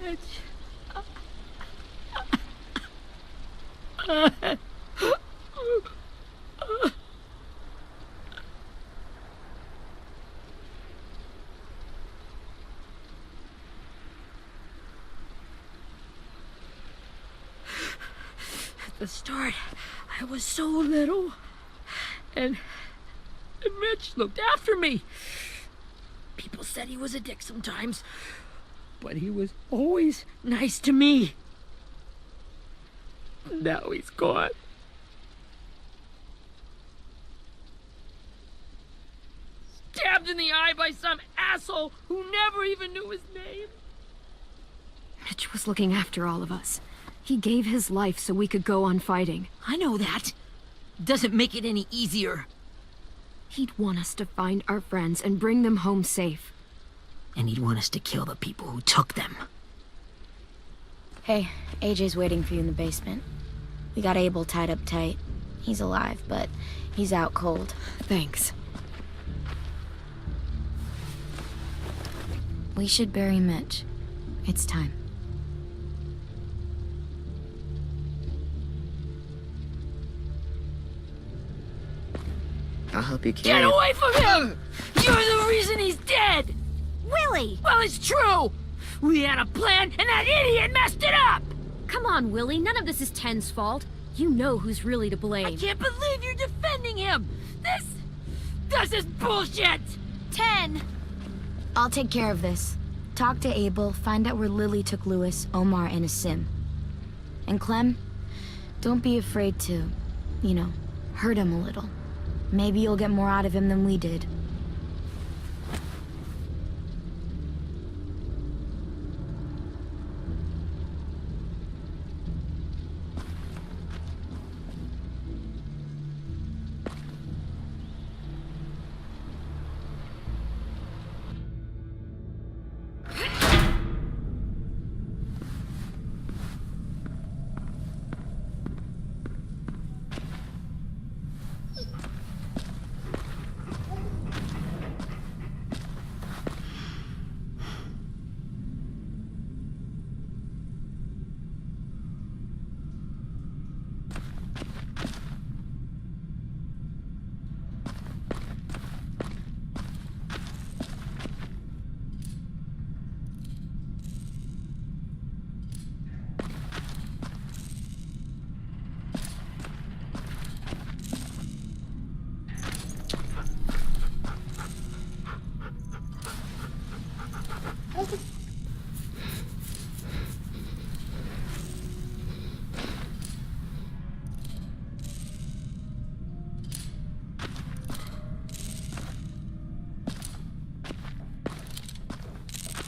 At the start, I was so little, and Mitch looked after me. People said he was a dick sometimes, but he was always nice to me. Now he's gone. Stabbed in the eye by some asshole who never even knew his name. Mitch was looking after all of us. He gave his life so we could go on fighting. I know that. Doesn't make it any easier. He'd want us to find our friends and bring them home safe. And he'd want us to kill the people who took them. Hey, AJ's waiting for you in the basement. We got Abel tied up tight. He's alive, but he's out cold. Thanks. We should bury Mitch. It's time. I'll help you carry Get it. away from him! You're the reason he's dead! Willie! Well, it's true! We had a plan, and that idiot messed it up! Come on, Willie. None of this is Ten's fault. You know who's really to blame. I can't believe you're defending him! This is bullshit! 10! I'll take care of this. Talk to Abel, find out where Lily took Lewis, Omar, and Asim. And Clem, don't be afraid to, hurt him a little. Maybe you'll get more out of him than we did.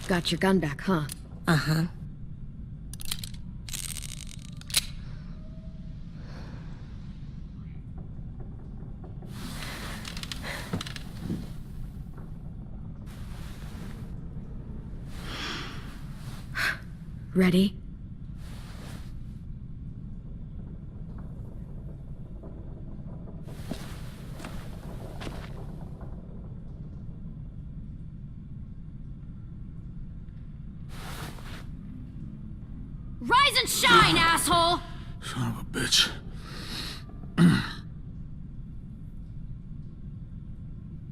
Got your gun back, huh? Uh-huh. Ready? Rise and shine, asshole! Son of a bitch.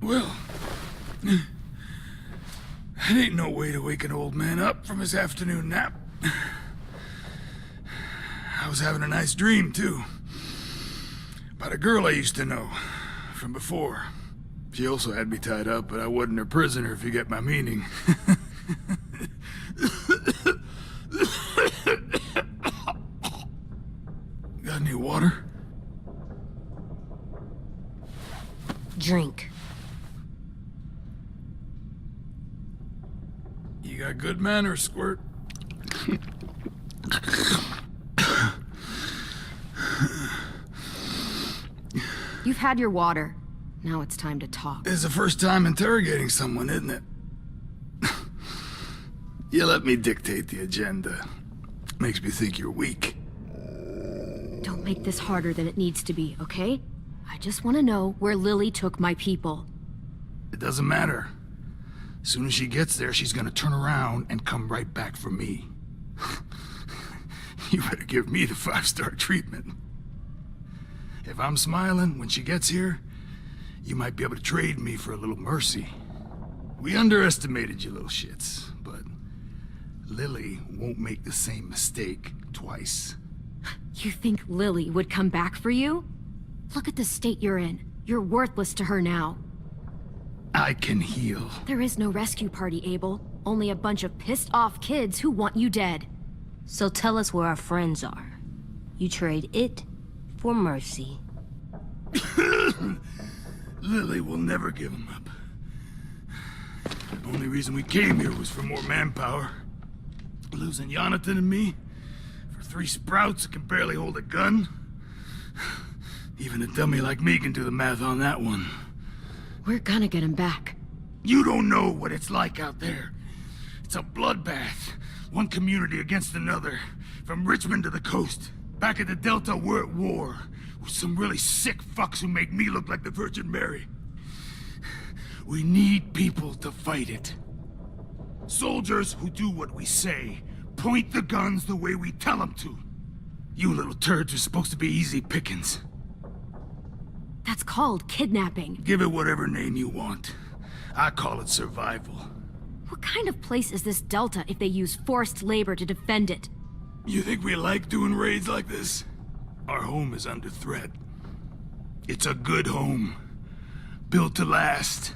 Well, it ain't no way to wake an old man up from his afternoon nap. I was having a nice dream, too. About a girl I used to know from before. She also had me tied up, but I wasn't her prisoner, if you get my meaning. Got any water? Drink. You got good manners, Squirt. You've had your water. Now it's time to talk. It's the first time interrogating someone, isn't it? You let me dictate the agenda. Makes me think you're weak. Don't make this harder than it needs to be, okay? I just want to know where Lily took my people. It doesn't matter. As soon as she gets there, she's gonna turn around and come right back for me. You better give me the 5-star treatment. If I'm smiling when she gets here, you might be able to trade me for a little mercy. We underestimated you little shits, but Lily won't make the same mistake twice. You think Lily would come back for you? Look at the state you're in. You're worthless to her now. I can heal. There is no rescue party, Abel. Only a bunch of pissed-off kids who want you dead. So tell us where our friends are. You trade it for mercy. Lily will never give him up. The only reason we came here was for more manpower. Losing Jonathan and me for 3 sprouts that can barely hold a gun. Even a dummy like me can do the math on that one. We're gonna get him back. You don't know what it's like out there. It's a bloodbath. One community against another. From Richmond to the coast. Back at the Delta, we're at war. With some really sick fucks who make me look like the Virgin Mary. We need people to fight it. Soldiers who do what we say. Point the guns the way we tell them to. You little turds are supposed to be easy pickings. That's called kidnapping. Give it whatever name you want. I call it survival. What kind of place is this Delta if they use forced labor to defend it? You think we like doing raids like this? Our home is under threat. It's a good home. Built to last.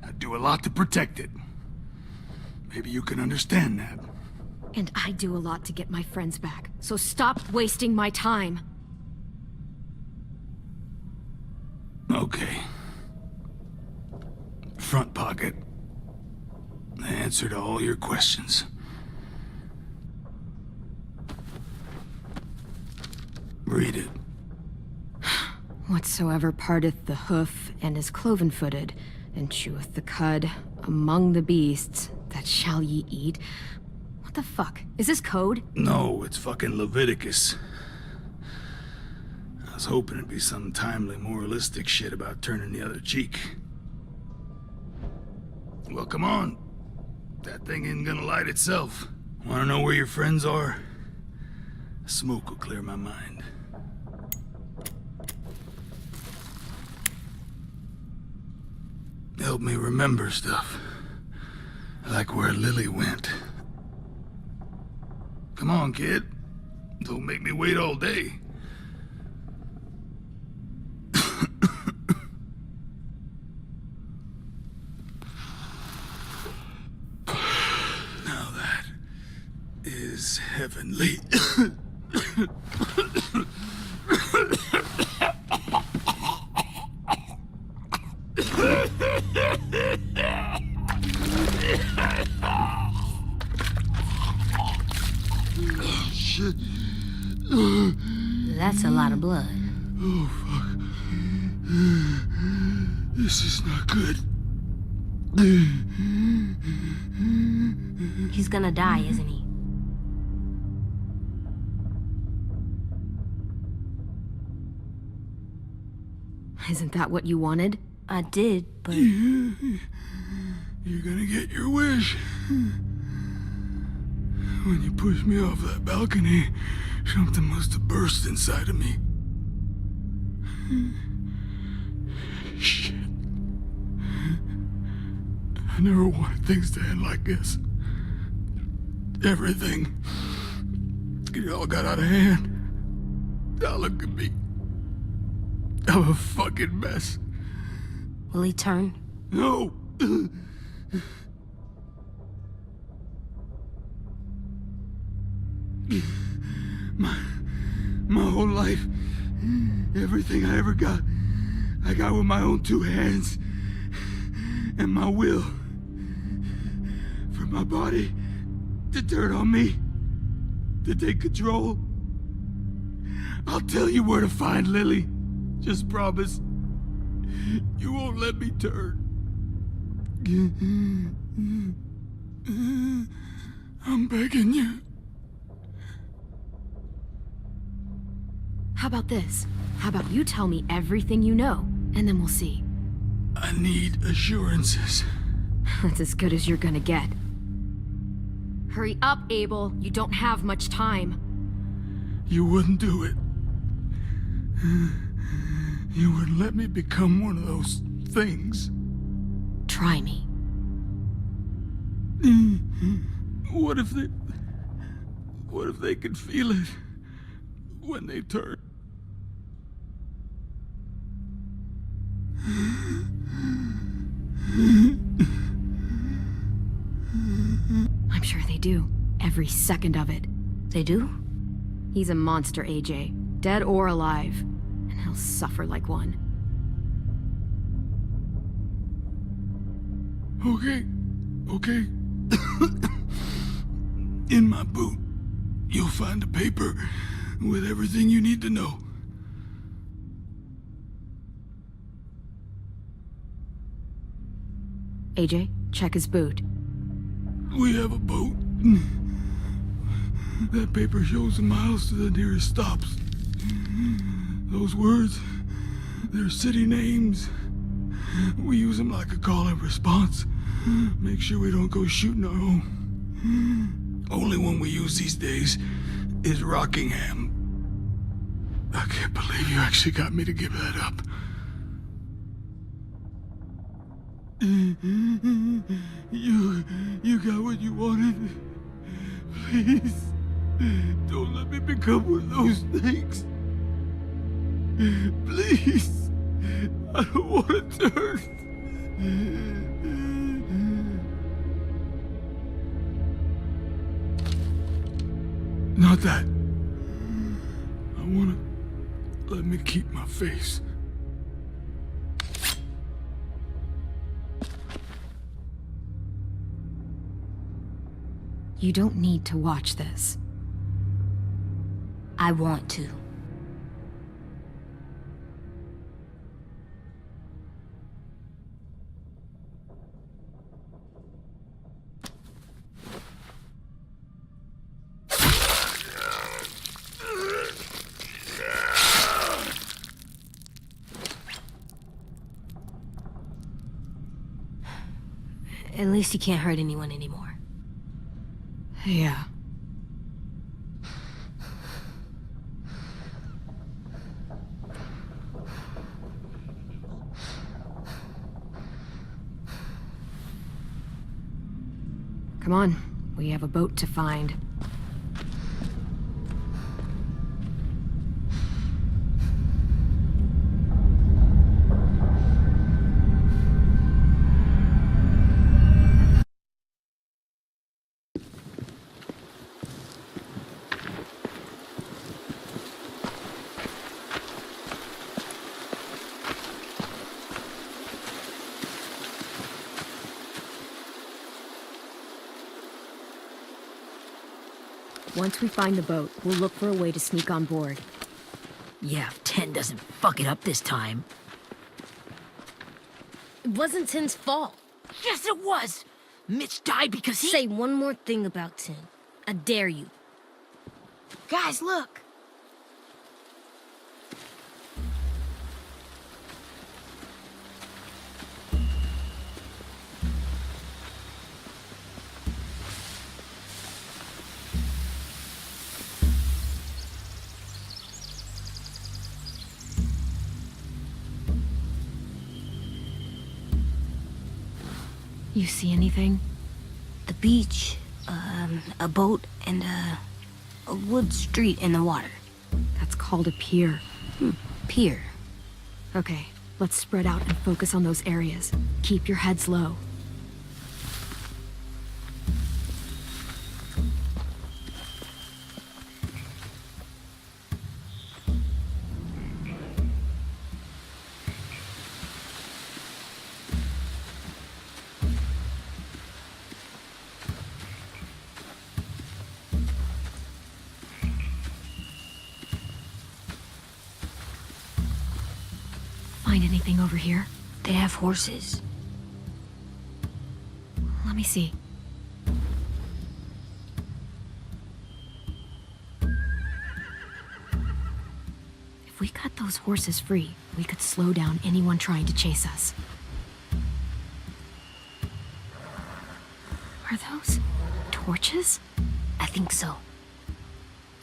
I'd do a lot to protect it. Maybe you can understand that. And I do a lot to get my friends back. So stop wasting my time. Okay. Front pocket. The answer to all your questions. Read it. Whatsoever parteth the hoof and is cloven-footed, and cheweth the cud among the beasts, that shall ye eat. What the fuck? Is this code? No, it's fucking Leviticus. I was hoping it'd be some timely moralistic shit about turning the other cheek. Well, come on. That thing ain't gonna light itself. Wanna know where your friends are? Smoke will clear my mind. Help me remember stuff. Like where Lily went. Come on, kid. Don't make me wait all day. Now that is heavenly. Shit. That's a lot of blood. Oh, fuck. This is not good. He's gonna die, isn't he? Isn't that what you wanted? I did, but... You're gonna get your wish. When you pushed me off that balcony, something must have burst inside of me. Shit. I never wanted things to end like this. Everything. It all got out of hand. Now look at me. I'm a fucking mess. Will he turn? No! My whole life, everything I ever got, I got with my own 2 hands. And my will. For my body to turn on me. To take control. I'll tell you where to find Lily. Just promise. You won't let me turn. I'm begging you. How about this? How about you tell me everything you know, and then we'll see. I need assurances. That's as good as you're gonna get. Hurry up, Abel. You don't have much time. You wouldn't do it. You wouldn't let me become one of those things. Try me. What if they could feel it when they turn? I'm sure they do. Every second of it. They do? He's a monster, AJ. Dead or alive. And he'll suffer like one. Okay. In my boot, you'll find a paper with everything you need to know. AJ, check his boot. We have a boat. That paper shows the miles to the nearest stops. Those words, they're city names. We use them like a call and response. Make sure we don't go shooting our own. Only one we use these days is Rockingham. I can't believe you actually got me to give that up. You got what you wanted. Please, don't let me become one of those things. Please, I don't want to turn. Not that. I want to let me keep my face. You don't need to watch this. I want to. At least he can't hurt anyone anymore. Yeah. Come on, we have a boat to find. Once we find the boat, we'll look for a way to sneak on board. Yeah, if 10 doesn't fuck it up this time. It wasn't Tin's fault. Yes, it was! Mitch died because he— Say one more thing about Tin. I dare you. Guys, look. You see anything? The beach, a boat, and a wood street in the water. That's called a pier. Pier. Okay, let's spread out and focus on those areas. Keep your heads low. Find anything over here? They have horses. Let me see. If we cut those horses free, we could slow down anyone trying to chase us. Are those Torches? I think so.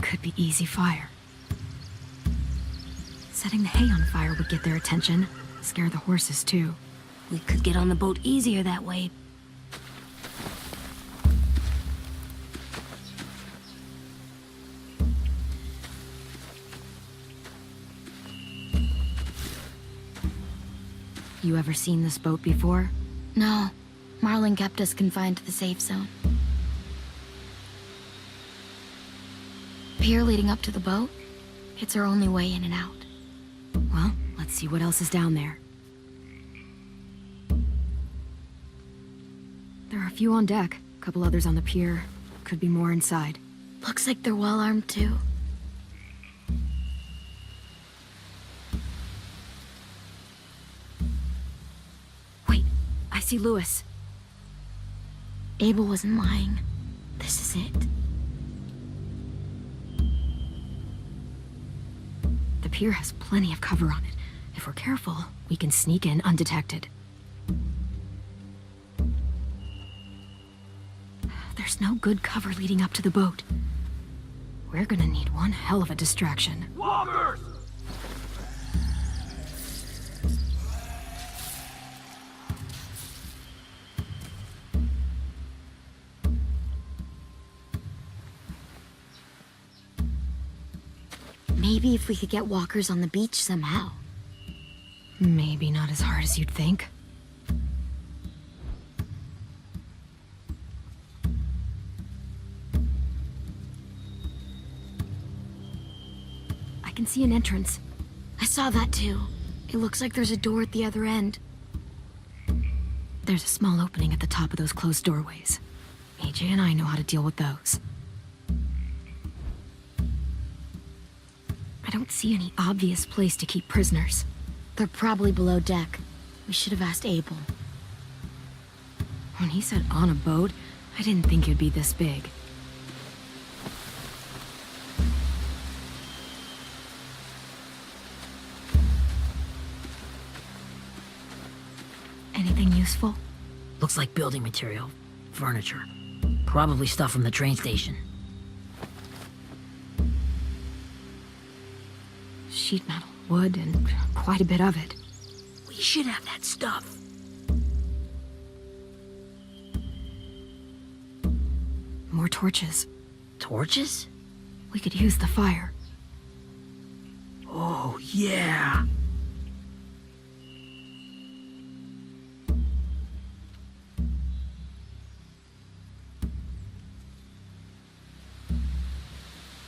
Could be easy fire. Setting the hay on fire would get their attention. Scare the horses, too. We could get on the boat easier that way. You ever seen this boat before? No, Marlin kept us confined to the safe zone. Pier leading up to the boat? It's our only way in and out. Well, let's see what else is down there. There are a few on deck, a couple others on the pier. Could be more inside. Looks like they're well armed too. Wait, I see Lewis. Abel wasn't lying. This is it. The pier has plenty of cover on it. If we're careful, we can sneak in undetected. There's no good cover leading up to the boat. We're gonna need one hell of a distraction. Walkers! Maybe if we could get walkers on the beach somehow. Maybe not as hard as you'd think. I can see an entrance. I saw that too. It looks like there's a door at the other end. There's a small opening at the top of those closed doorways. AJ and I know how to deal with those. I don't see any obvious place to keep prisoners. They're probably below deck. We should have asked Abel. When he said on a boat, I didn't think it'd be this big. Anything useful? Looks like building material. Furniture. Probably stuff from the train station. Sheet metal, wood, and quite a bit of it. We should have that stuff. More torches. Torches? We could use the fire. Oh, yeah.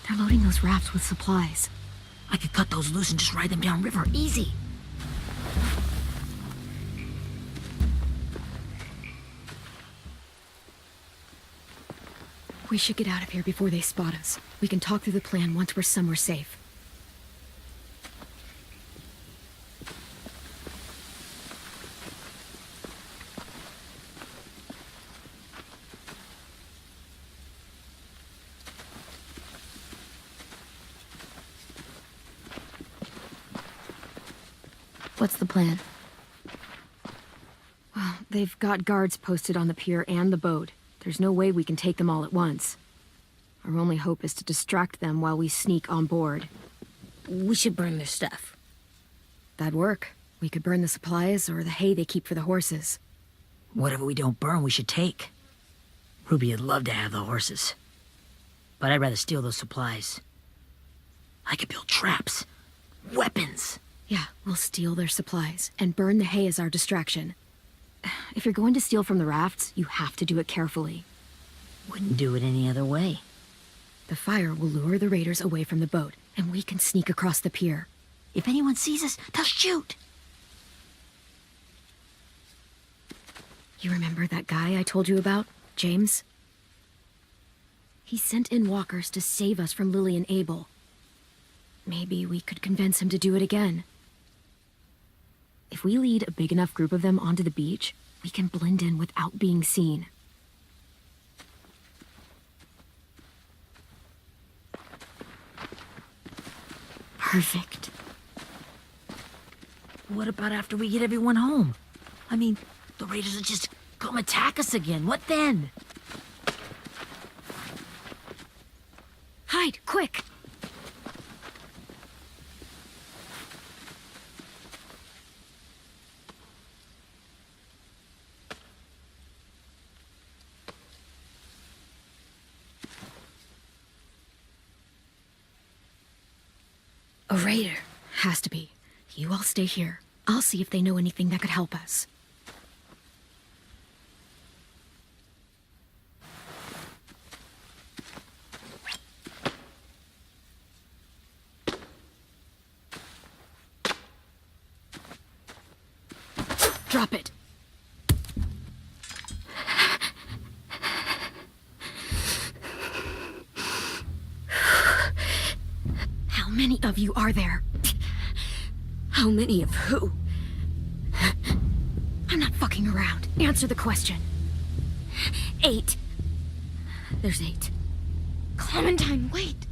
They're loading those rafts with supplies. I could cut those loose and just ride them downriver. Easy. We should get out of here before they spot us. We can talk through the plan once we're somewhere safe. What's the plan? Well, they've got guards posted on the pier and the boat. There's no way we can take them all at once. Our only hope is to distract them while we sneak on board. We should burn their stuff. That'd work. We could burn the supplies or the hay they keep for the horses. Whatever we don't burn, we should take. Ruby would love to have the horses. But I'd rather steal those supplies. I could build traps. Weapons. Yeah, we'll steal their supplies and burn the hay as our distraction. If you're going to steal from the rafts, you have to do it carefully. Wouldn't do it any other way. The fire will lure the raiders away from the boat, and we can sneak across the pier. If anyone sees us, they'll shoot. You remember that guy I told you about, James? He sent in walkers to save us from Lily and Abel. Maybe we could convince him to do it again. If we lead a big enough group of them onto the beach, we can blend in without being seen. Perfect. What about after we get everyone home? I mean, the raiders will just come attack us again. What then? quick! A raider. Has to be. You all stay here. I'll see if they know anything that could help us. Drop it. How many of you are there? How many of who? I'm not fucking around. Answer the question. 8. There's 8. Clementine, wait.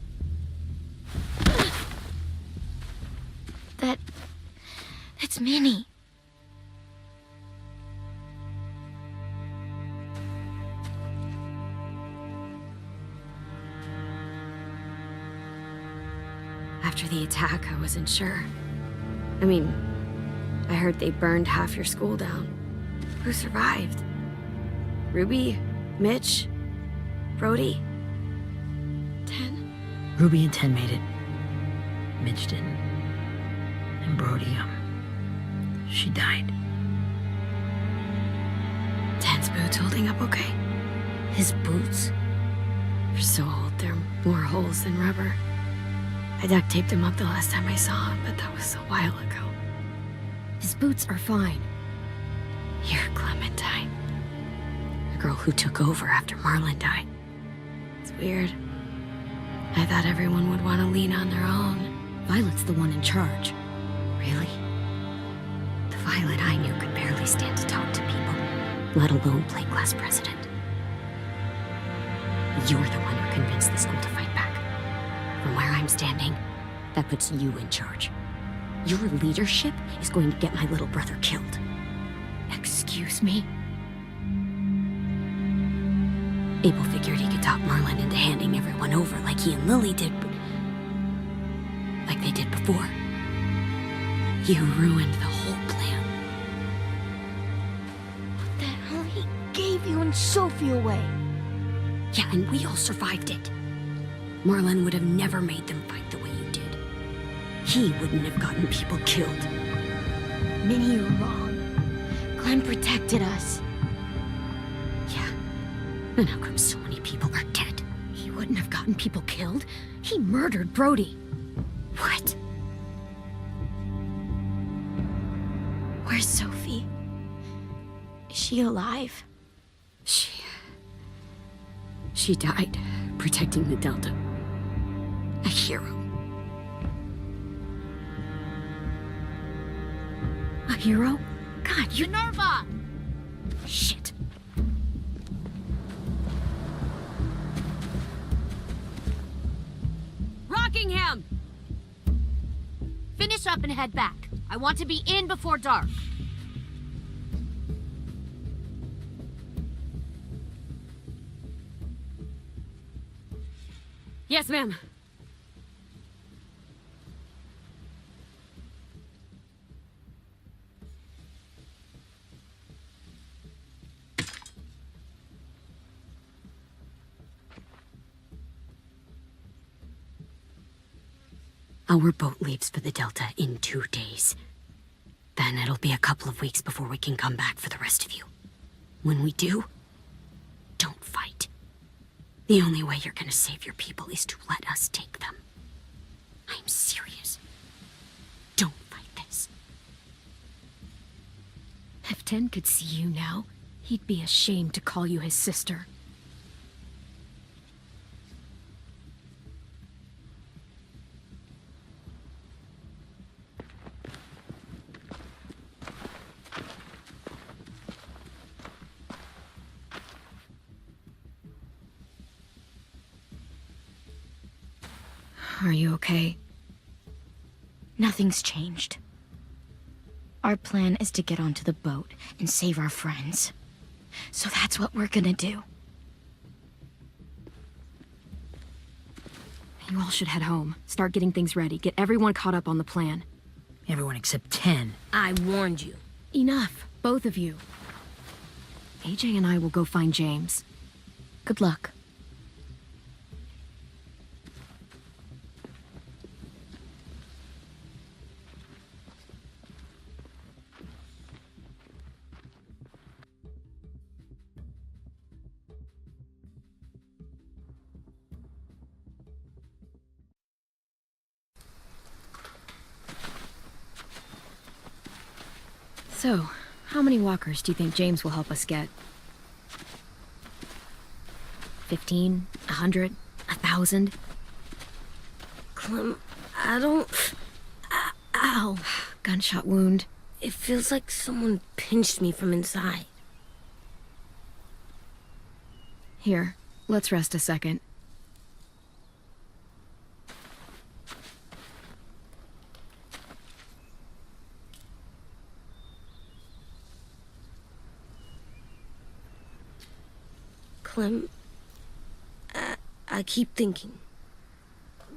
That's Minnie. After the attack, I wasn't sure. I mean, I heard they burned half your school down. Who survived? Ruby? Mitch? Brody? 10? Ruby and 10 made it. Mitch didn't. And Brody, she died. 10's boots holding up okay? His boots? They're so old, they're more holes than rubber. I duct taped him up the last time I saw him, but that was a while ago. His boots are fine. You're Clementine. The girl who took over after Marlon died. It's weird. I thought everyone would want to lean on their own. Violet's the one in charge. Really? The Violet I knew could barely stand to talk to people, let alone play class president. You're the one who convinced the school to fight back. From where I'm standing, that puts you in charge. Your leadership is going to get my little brother killed. Excuse me? Abel figured he could talk Marlon into handing everyone over like he and Lily did, but... like they did before. You ruined the whole plan. What the hell? He gave you and Sophie away. Yeah, and we all survived it. Marlon would have never made them fight the way you did. He wouldn't have gotten people killed. Minnie, you're wrong. Clem protected us. Yeah. And how come so many people are dead? He wouldn't have gotten people killed. He murdered Brody. What? Where's Sophie? Is she alive? She died protecting the Delta. A hero. A hero? God, you're... Minerva! Shit. Rockingham! Finish up and head back. I want to be in before dark. Yes, ma'am. Our boat leaves for the Delta in 2 days. Then it'll be a couple of weeks before we can come back for the rest of you. When we do, don't fight. The only way you're gonna save your people is to let us take them. I'm serious. Don't fight this. If 10 could see you now, he'd be ashamed to call you his sister. Are you okay? Nothing's changed. Our plan is to get onto the boat and save our friends. So that's what we're gonna do. You all should head home. Start getting things ready. Get everyone caught up on the plan. Everyone except 10. I warned you. Enough, both of you. AJ and I will go find James. Good luck. So, how many walkers do you think James will help us get? 15? 100? 1,000? Clem, I don't... Ow. Gunshot wound. It feels like someone pinched me from inside. Here, let's rest a second. Clem, I keep thinking.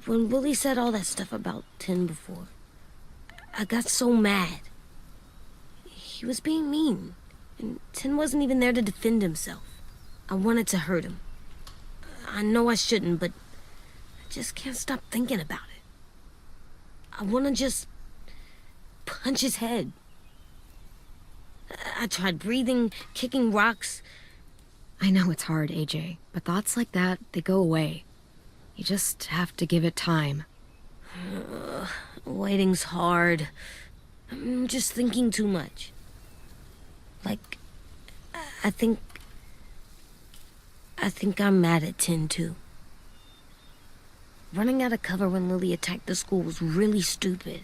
When Willie said all that stuff about 10 before, I got so mad. He was being mean, and 10 wasn't even there to defend himself. I wanted to hurt him. I know I shouldn't, but I just can't stop thinking about it. I want to just punch his head. I tried breathing, kicking rocks. I know it's hard, AJ, but thoughts like that, they go away. You just have to give it time. Waiting's hard. I'm just thinking too much. Like, I think I'm mad at 10 too. Running out of cover when Lily attacked the school was really stupid.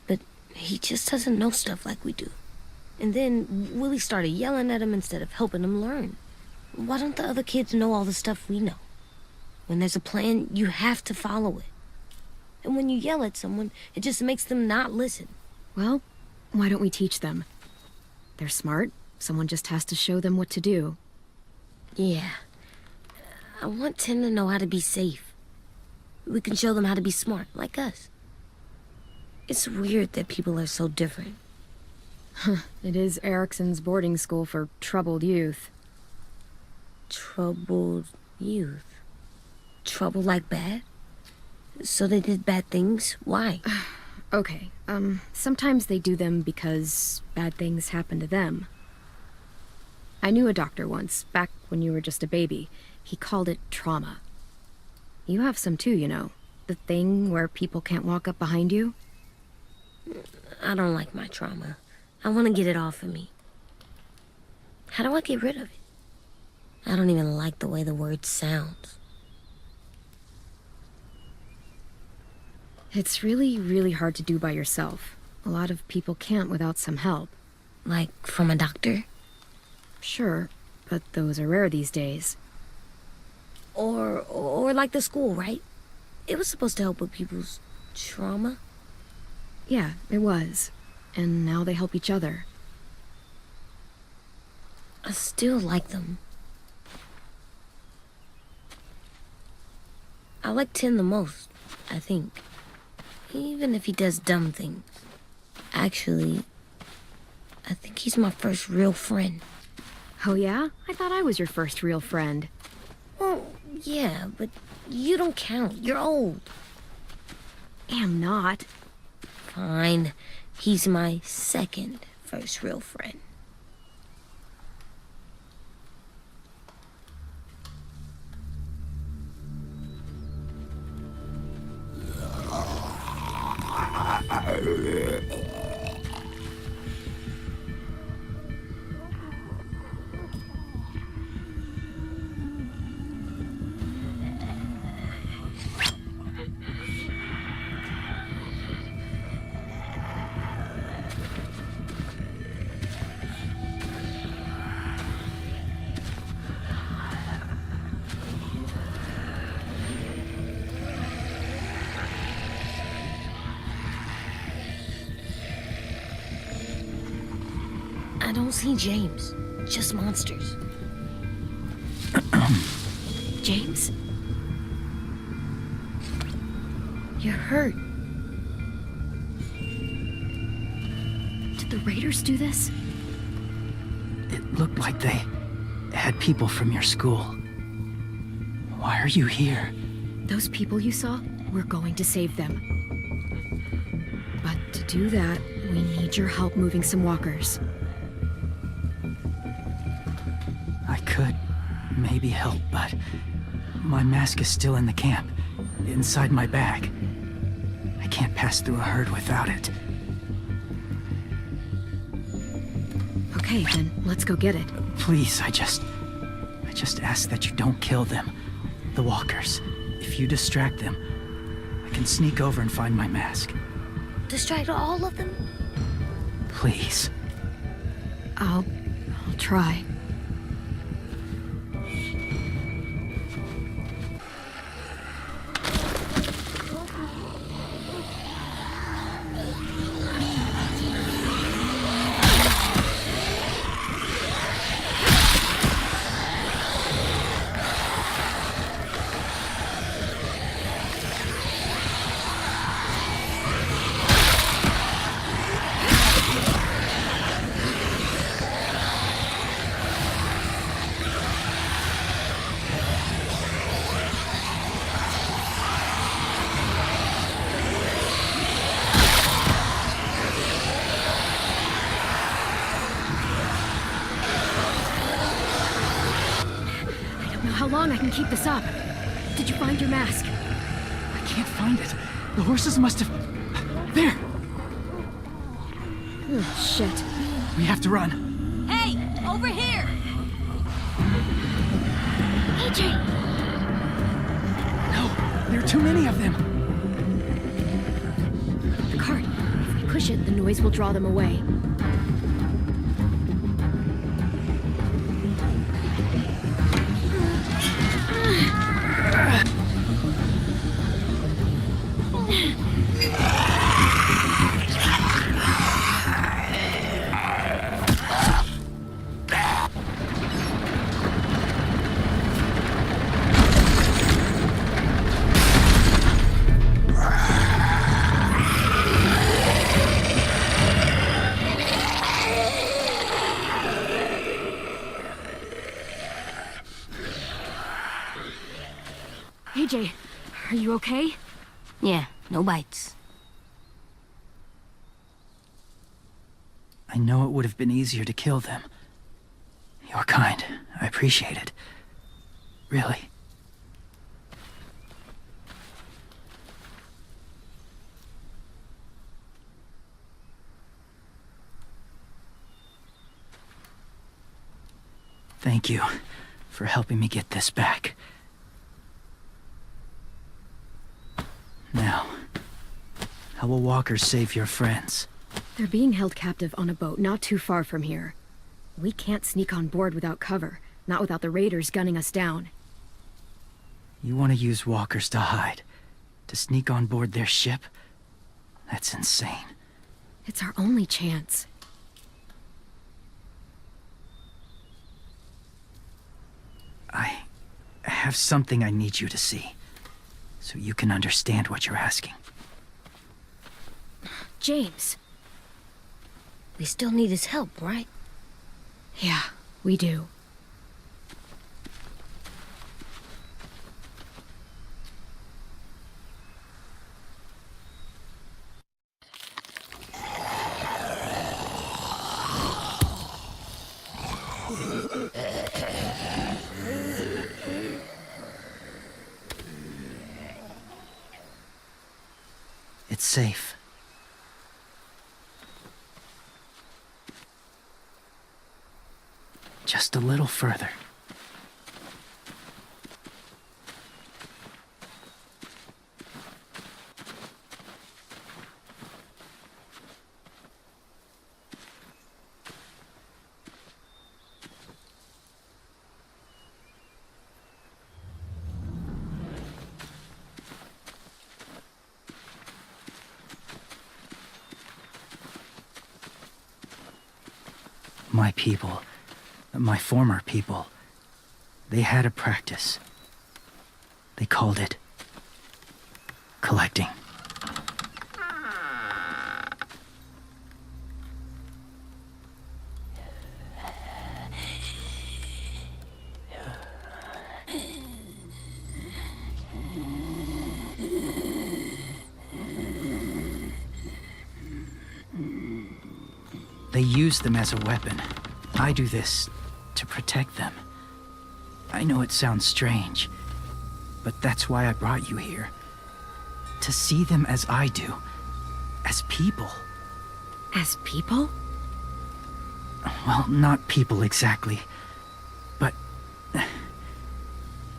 But he just doesn't know stuff like we do. And then Willie started yelling at him instead of helping him learn. Why don't the other kids know all the stuff we know? When there's a plan, you have to follow it. And when you yell at someone, it just makes them not listen. Well, why don't we teach them? They're smart. Someone just has to show them what to do. Yeah. I want 10 to know how to be safe. We can show them how to be smart, like us. It's weird that people are so different. It is Erickson's boarding school for troubled youth. Troubled youth. Trouble like bad? So they did bad things? Why? Okay, sometimes they do them because bad things happen to them. I knew a doctor once, back when you were just a baby. He called it trauma. You have some too, you know. The thing where people can't walk up behind you. I don't like my trauma. I want to get it off of me. How do I get rid of it? I don't even like the way the word sounds. It's really, really hard to do by yourself. A lot of people can't without some help. Like, from a doctor? Sure, but those are rare these days. Or like the school, right? It was supposed to help with people's trauma. Yeah, it was. And now they help each other. I still like them. I like 10 the most, I think. Even if he does dumb things. Actually, I think he's my first real friend. Oh yeah? I thought I was your first real friend. Well, yeah, but you don't count. You're old. Am not. Fine. He's my second first real friend. I don't see James. Just monsters. James? You're hurt. Did the raiders do this? It looked like they had people from your school. Why are you here? Those people you saw, we're going to save them. But to do that, we need your help moving some walkers. I could maybe help, but my mask is still in the camp, inside my bag. I can't pass through a herd without it. Okay, then let's go get it. Please, I just ask that you don't kill them. The walkers. If you distract them, I can sneak over and find my mask. Distract all of them? Please. I'll try. How long I can keep this up? Did you find your mask? I can't find it. The horses must have... There! Oh, shit. We have to run. Hey, over here! AJ! No, there are too many of them. The cart. If we push it, the noise will draw them away. AJ, are you okay? Yeah, no bites. I know it would have been easier to kill them. You're kind. I appreciate it. Really. Thank you for helping me get this back. Now, how will walkers save your friends? They're being held captive on a boat not too far from here. We can't sneak on board without cover, not without the raiders gunning us down. You want to use walkers to hide? To sneak on board their ship? That's insane. It's our only chance. I have something I need you to see, so you can understand what you're asking. James. We still need his help, right? Yeah, we do. It's safe. Just a little further. My people, my former people, they had a practice. They called it collecting They use them as a weapon. I do this to protect them. I know it sounds strange, but that's why I brought you here. To see them as I do. As people. As people? Well, not people exactly, but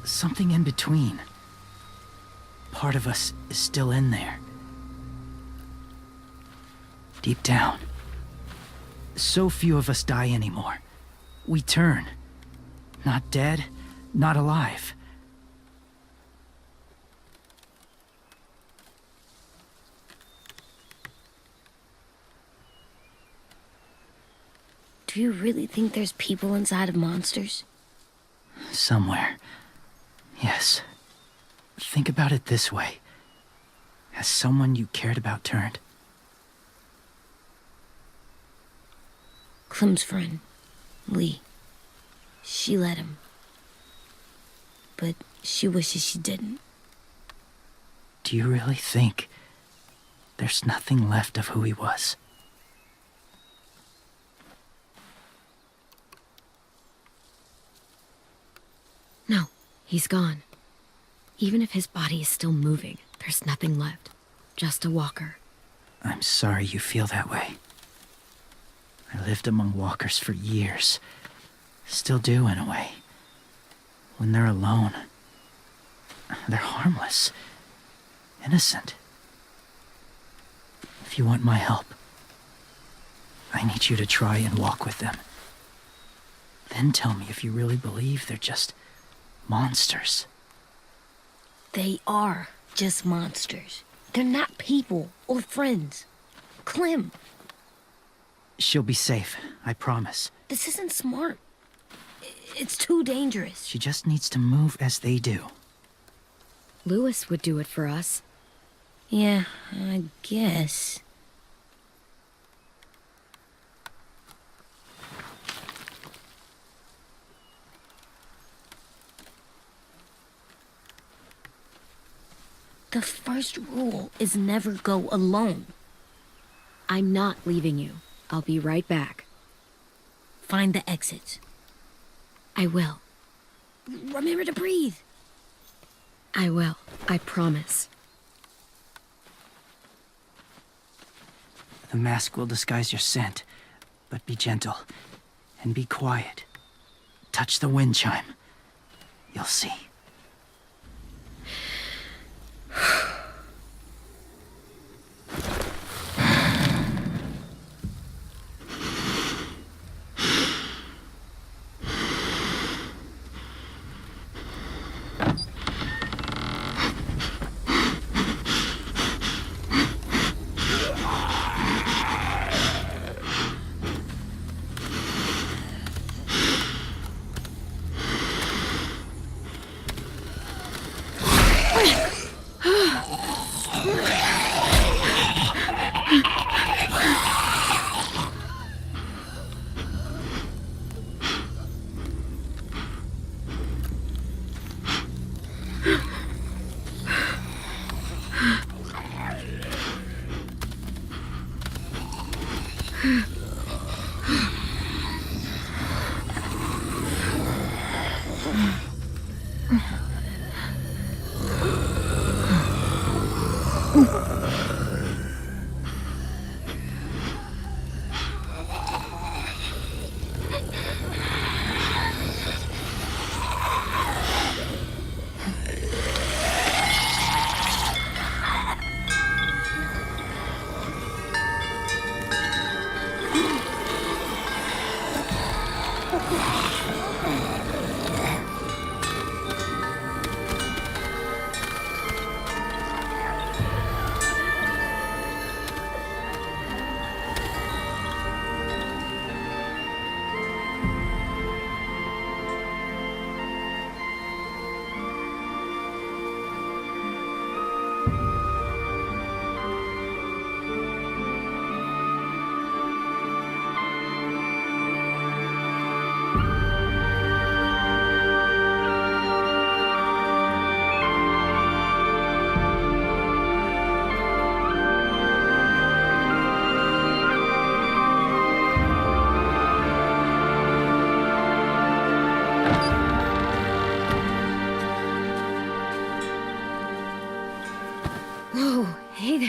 something in between. Part of us is still in there. Deep down. So few of us die anymore. We turn. Not dead, not alive. Do you really think there's people inside of monsters? Somewhere. Yes. Think about it this way. Has someone you cared about turned? Clem's friend, Lee. She let him. But she wishes she didn't. Do you really think there's nothing left of who he was? No, he's gone. Even if his body is still moving, there's nothing left. Just a walker. I'm sorry you feel that way. I lived among walkers for years. Still do, in a way. When they're alone, they're harmless. Innocent. If you want my help, I need you to try and walk with them. Then tell me if you really believe they're just monsters. They are just monsters. They're not people or friends. Clem, She'll be safe, I promise. this isn't smart. It's too dangerous. She just needs to move as they do. Lewis would do it for us. Yeah, I guess. The first rule is never go alone. I'm not leaving you. I'll be right back. Find the exits. I will. Remember to breathe. I will. I promise. The mask will disguise your scent, but be gentle and be quiet. Touch the wind chime. You'll see.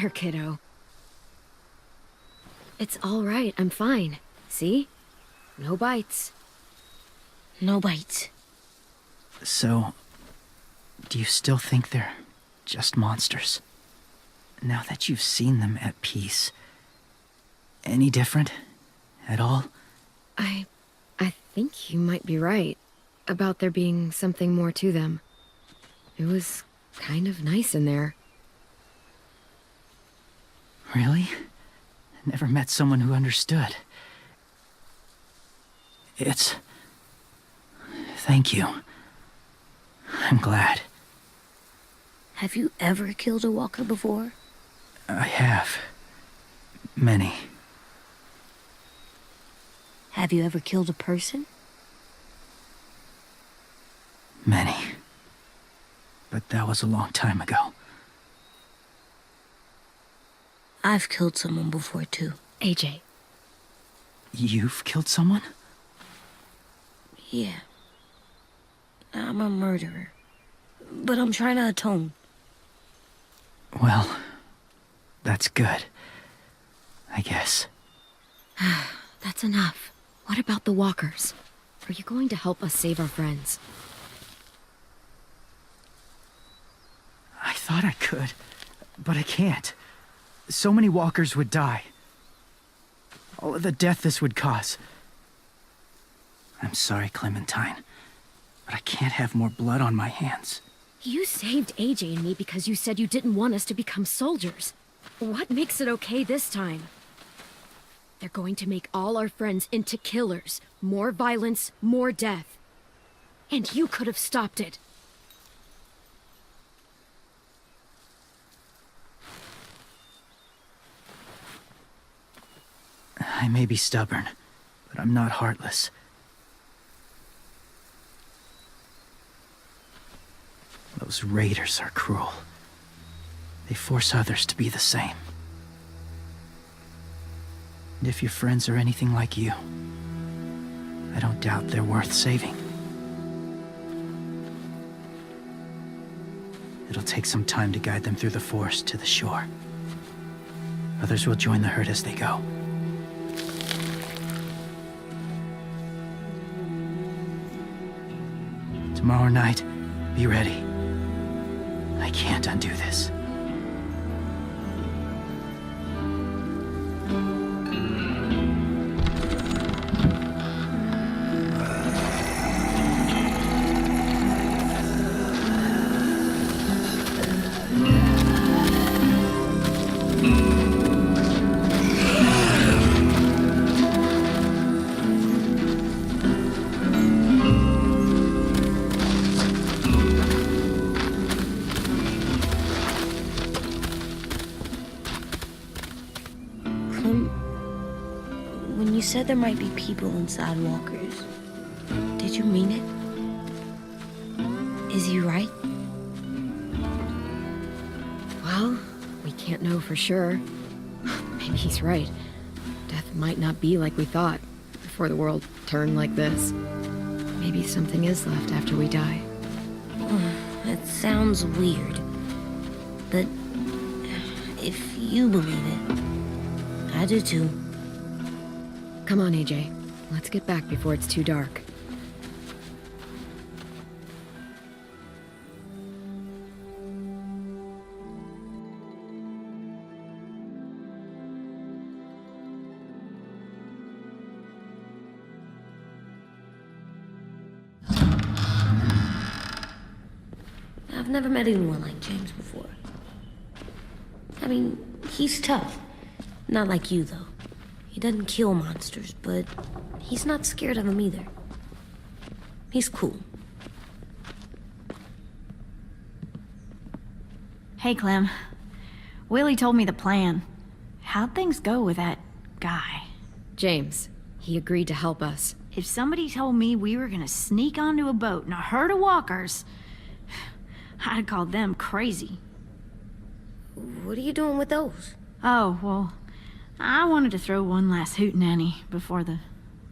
there, kiddo. It's all right. I'm fine. See? No bites. No bites. So, do you still think they're just monsters? Now that you've seen them at peace, any different at all? I think you might be right about there being something more to them. It was kind of nice in there. Really? Never met someone who understood. Thank you. I'm glad. Have you ever killed a walker before? I have. Many. Have you ever killed a person? Many. But that was a long time ago. I've killed someone before, too. AJ. You've killed someone? Yeah. I'm a murderer. But I'm trying to atone. Well, that's good. I guess. That's enough. What about the walkers? Are you going to help us save our friends? I thought I could, but I can't. So many walkers would die. All of the death this would cause. I'm sorry, Clementine, but I can't have more blood on my hands. You saved AJ and me because you said you didn't want us to become soldiers. What makes it okay this time? They're going to make all our friends into killers. More violence, more death. And you could have stopped it. I may be stubborn, but I'm not heartless. Those raiders are cruel. They force others to be the same. And if your friends are anything like you, I don't doubt they're worth saving. It'll take some time to guide them through the forest to the shore. Others will join the herd as they go. Tomorrow night, be ready. I can't undo this. When you said there might be people inside walkers, did you mean it? Is he right? Well, we can't know for sure. Maybe he's right. Death might not be like we thought before the world turned like this. Maybe something is left after we die. It sounds weird. But if you believe it, I do too. Come on, AJ. Let's get back before it's too dark. I've never met anyone like James before. I mean, he's tough. Not like you, though. He doesn't kill monsters, but he's not scared of them either. He's cool. Hey, Clem. Willie told me the plan. How'd things go with that guy? James, he agreed to help us. If somebody told me we were gonna sneak onto a boat in a herd of walkers, I'd have called them crazy. What are you doing with those? Oh, well, I wanted to throw one last hootenanny before the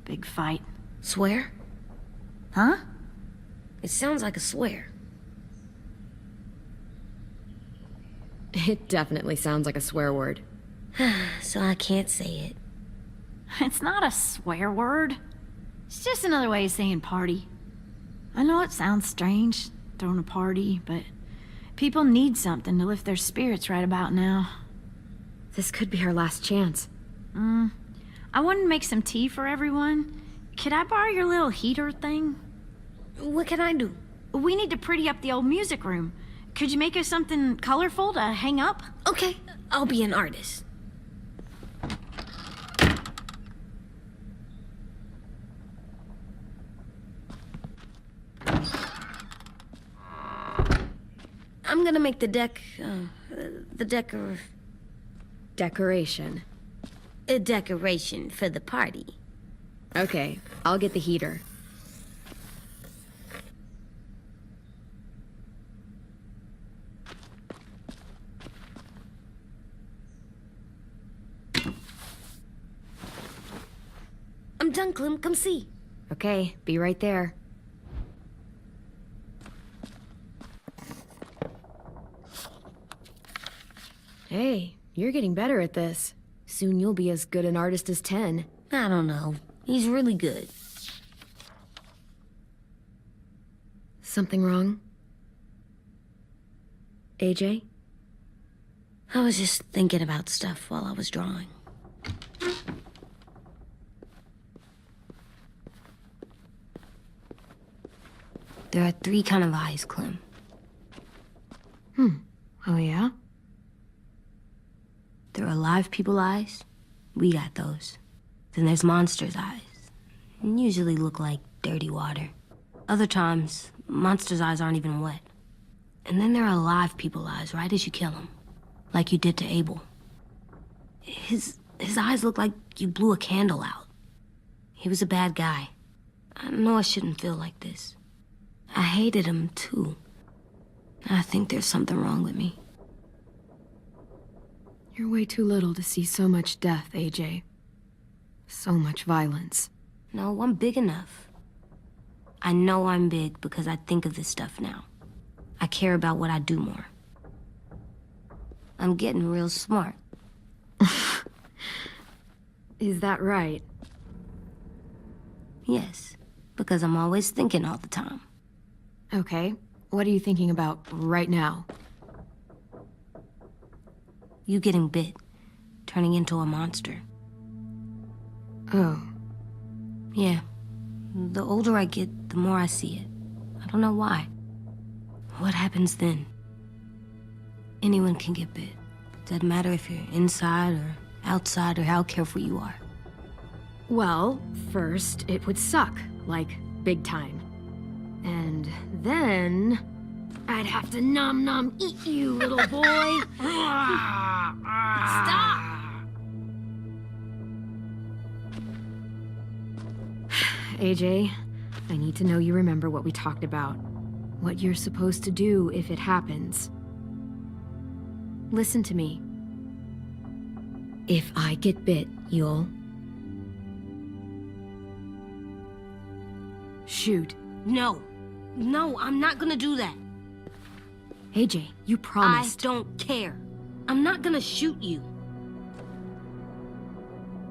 big fight. Swear? Huh? It sounds like a swear. It definitely sounds like a swear word. So I can't say it. It's not a swear word. It's just another way of saying party. I know it sounds strange, throwing a party, but people need something to lift their spirits right about now. This could be our last chance. I wanted to make some tea for everyone. Could I borrow your little heater thing? What can I do? We need to pretty up the old music room. Could you make us something colorful to hang up? Okay, I'll be an artist. I'm gonna make the Decoration. a decoration for the party. Okay, I'll get the heater. I'm done, Clem. Come see. Okay, be right there. Hey, you're getting better at this. Soon you'll be as good an artist as 10. I don't know. He's really good. Something wrong? AJ? I was just thinking about stuff while I was drawing. There are 3 kind of eyes, Clem. Oh yeah? There are live people eyes. We got those. Then there's monsters' eyes. And usually look like dirty water. Other times, monsters' eyes aren't even wet. And then there are live people eyes right as you kill him. Like you did to Abel. His eyes look like you blew a candle out. He was a bad guy. I know I shouldn't feel like this. I hated him too. I think there's something wrong with me. You're way too little to see so much death, AJ. So much violence. No, I'm big enough. I know I'm big because I think of this stuff now. I care about what I do more. I'm getting real smart. Is that right? Yes, because I'm always thinking all the time. Okay, what are you thinking about right now? You getting bit, turning into a monster. Oh, Yeah, the older I get, the more I see it. I don't know why. What happens then? Anyone can get bit. Doesn't matter if you're inside or outside or how careful you are. well, first it would suck, like big time. And then I'd have to nom eat you, little boy. Stop! AJ, I need to know you remember what we talked about. What you're supposed to do if it happens. Listen to me. If I get bit, you'll... shoot. No, I'm not gonna do that. AJ, you promised. I don't care. I'm not gonna shoot you.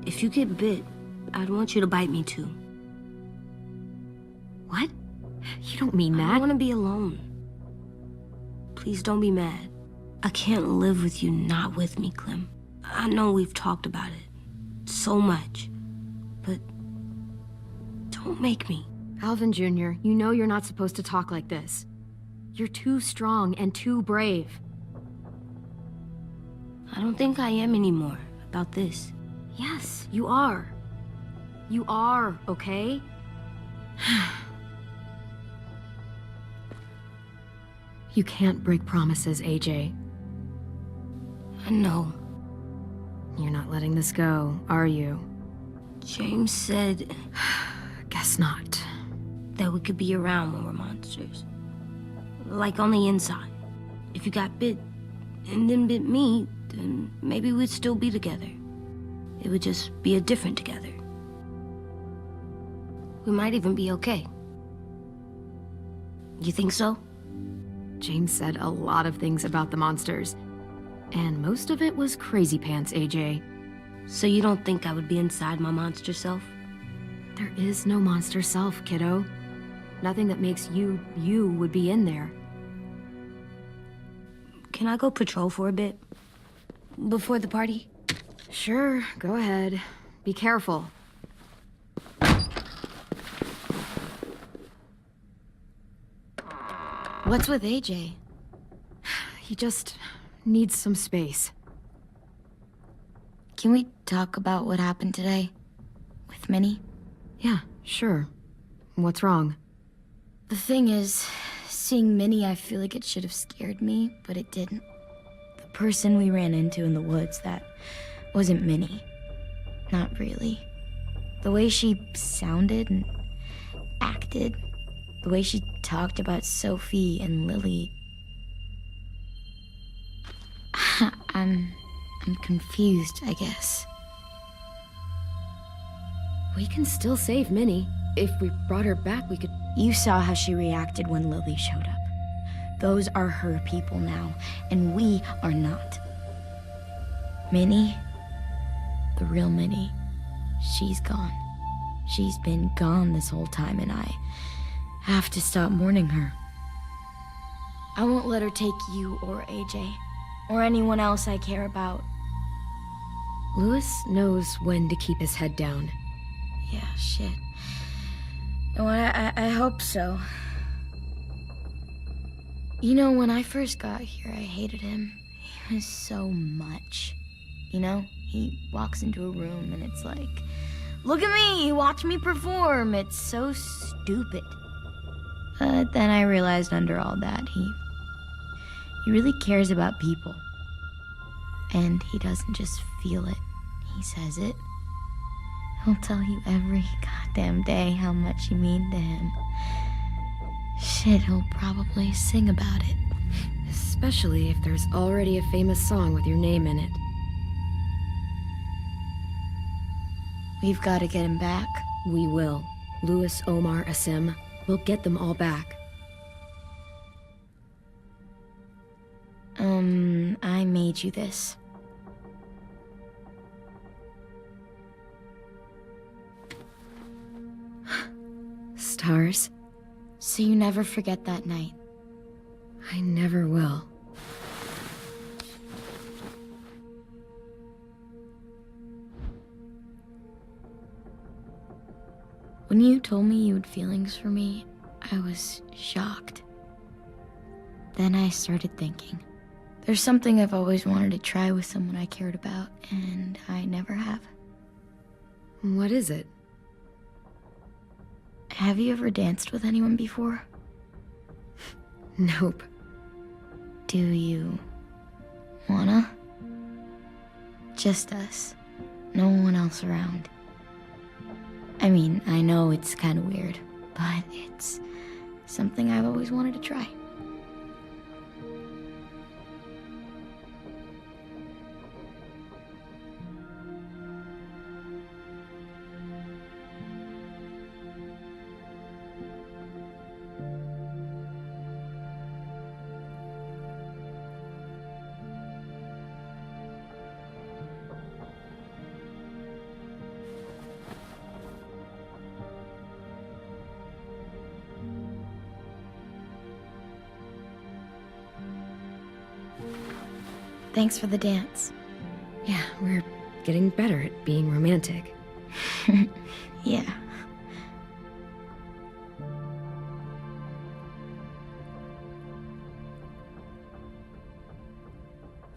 If you get bit, I'd want you to bite me too. What? You don't mean I that. want to be alone. Please don't be mad. I can't live with you not with me, Clem. I know we've talked about it so much, but don't make me. Alvin Jr., you know you're not supposed to talk like this. You're too strong and too brave. I don't think I am anymore about this. Yes, you are. You are, okay? You can't break promises, AJ. I know. You're not letting this go, are you? James said Guess not. that we could be around when we're monsters. Like on the inside. If you got bit and then bit me, then maybe we'd still be together. It would just be a different together. We might even be okay. You think so? James said a lot of things about the monsters. And most of it was crazy pants, AJ. So you don't think I would be inside my monster self? There is no monster self, kiddo. Nothing that makes you, you would be in there. Can I go patrol for a bit? Before the party? Sure, go ahead. Be careful. What's with AJ? He just needs some space. Can we talk about what happened today? With Minnie? Yeah, sure. What's wrong? The thing is, seeing Minnie, I feel like it should have scared me, but it didn't. The person we ran into in the woods, that wasn't Minnie. Not really. The way she sounded and acted, the way she talked about Sophie and Lily. I'm confused, I guess. We can still save Minnie. If we brought her back, we could... You saw how she reacted when Lily showed up. Those are her people now, and we are not. Minnie, the real Minnie, she's gone. She's been gone this whole time, and I have to stop mourning her. I won't let her take you or AJ, or anyone else I care about. Louis knows when to keep his head down. Yeah, shit. Oh, I hope so. You know, when I first got here, I hated him. He was so much. You know, he walks into a room and it's like, look at me, watch me perform. It's so stupid. But then I realized under all that, he really cares about people. And he doesn't just feel it, he says it. He'll tell you every goddamn day how much you mean to him. Shit, he'll probably sing about it. Especially if there's already a famous song with your name in it. We've got to get him back. We will. Louis, Omar, Asim. We'll get them all back. I made you this. Stars? So you never forget that night. I never will. When you told me you had feelings for me, I was shocked. Then I started thinking. There's something I've always wanted to try with someone I cared about, and I never have. What is it? Have you ever danced with anyone before? Nope. Do you wanna? Just us. No one else around. I mean, I know it's kind of weird, but it's something I've always wanted to try. Thanks for the dance. Yeah, we're getting better at being romantic. Yeah.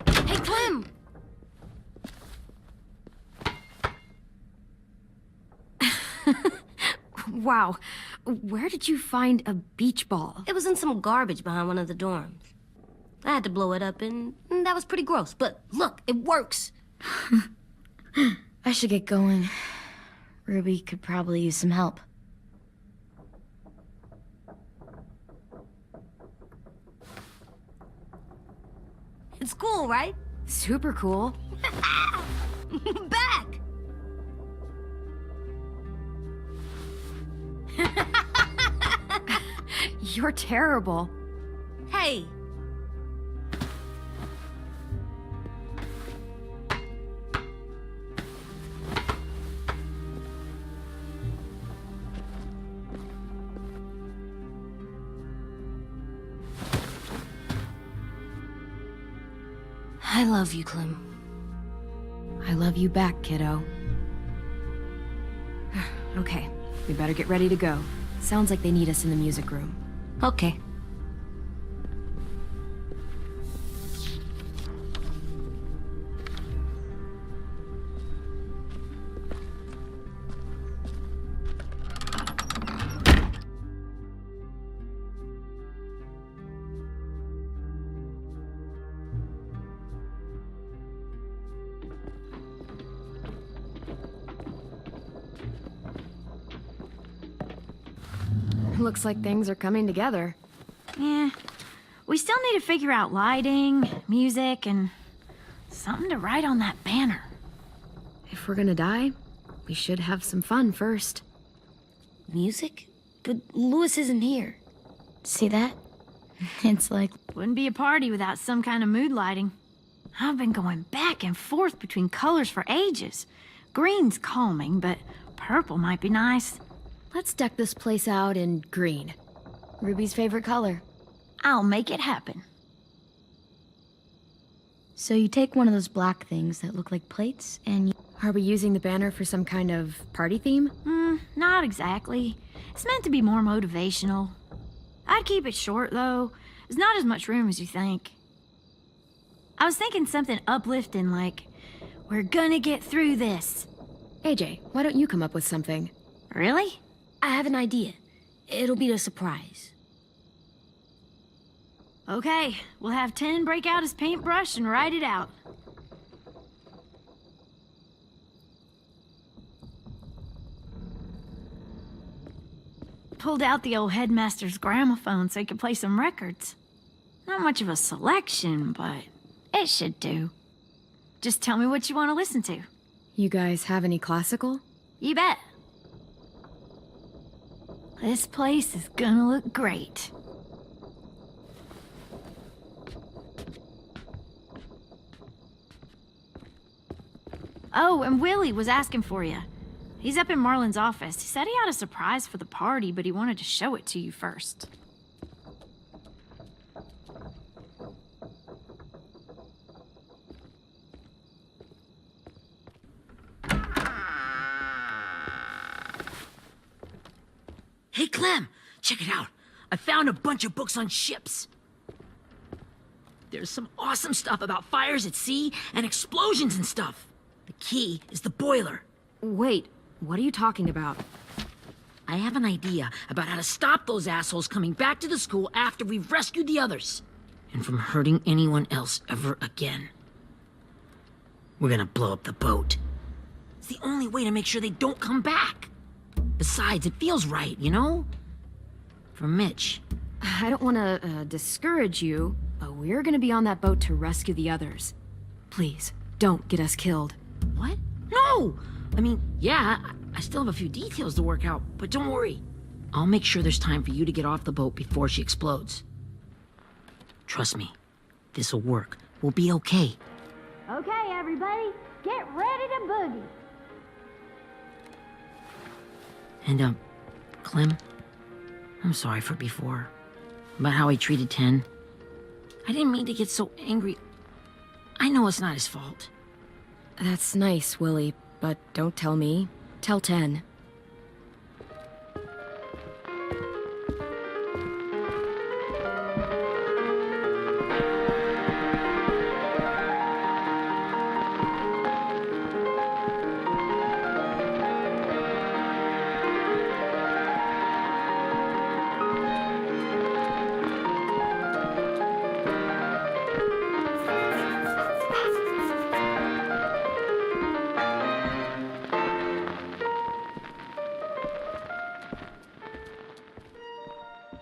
Hey, Clem! Wow. Where did you find a beach ball? It was in some garbage behind one of the dorms. I had to blow it up, and that was pretty gross. But look, it works. I should get going. Ruby could probably use some help. It's cool, right? Super cool. Back! You're terrible. Hey! I love you, Clem. I love you back, kiddo. Okay, we better get ready to go. Sounds like they need us in the music room. Okay. Looks like things are coming together. Yeah. We still need to figure out lighting, music, and something to write on that banner. If we're gonna die, we should have some fun first. Music? But Louis isn't here. See that? It's like... Wouldn't be a party without some kind of mood lighting. I've been going back and forth between colors for ages. Green's calming, but purple might be nice. Let's deck this place out in green. Ruby's favorite color. I'll make it happen. So you take one of those black things that look like plates, and you... Are we using the banner for some kind of party theme? Not exactly. It's meant to be more motivational. I'd keep it short, though. There's not as much room as you think. I was thinking something uplifting like, "We're gonna get through this." AJ, why don't you come up with something? Really? I have an idea. It'll be a surprise. Okay, we'll have 10 break out his paintbrush and write it out. Pulled out the old headmaster's gramophone so he could play some records. Not much of a selection, but it should do. Just tell me what you want to listen to. You guys have any classical? You bet. This place is gonna look great. Oh, and Willie was asking for you. He's up in Marlin's office. He said he had a surprise for the party, but he wanted to show it to you first. Hey, Clem, check it out. I found a bunch of books on ships. There's some awesome stuff about fires at sea and explosions and stuff. The key is the boiler. Wait, what are you talking about? I have an idea about how to stop those assholes coming back to the school after we've rescued the others. And from hurting anyone else ever again. We're gonna blow up the boat. It's the only way to make sure they don't come back. Besides, it feels right, you know? For Mitch. I don't want to discourage you, but we're gonna be on that boat to rescue the others. Please, don't get us killed. What? No! I mean, yeah, I still have a few details to work out, but don't worry. I'll make sure there's time for you to get off the boat before she explodes. Trust me, this'll work. We'll be okay. Okay, everybody, get ready to boogie. And, Clem, I'm sorry for before. About how he treated Ten. I didn't mean to get so angry. I know it's not his fault. That's nice, Willie, but don't tell me. Tell 10.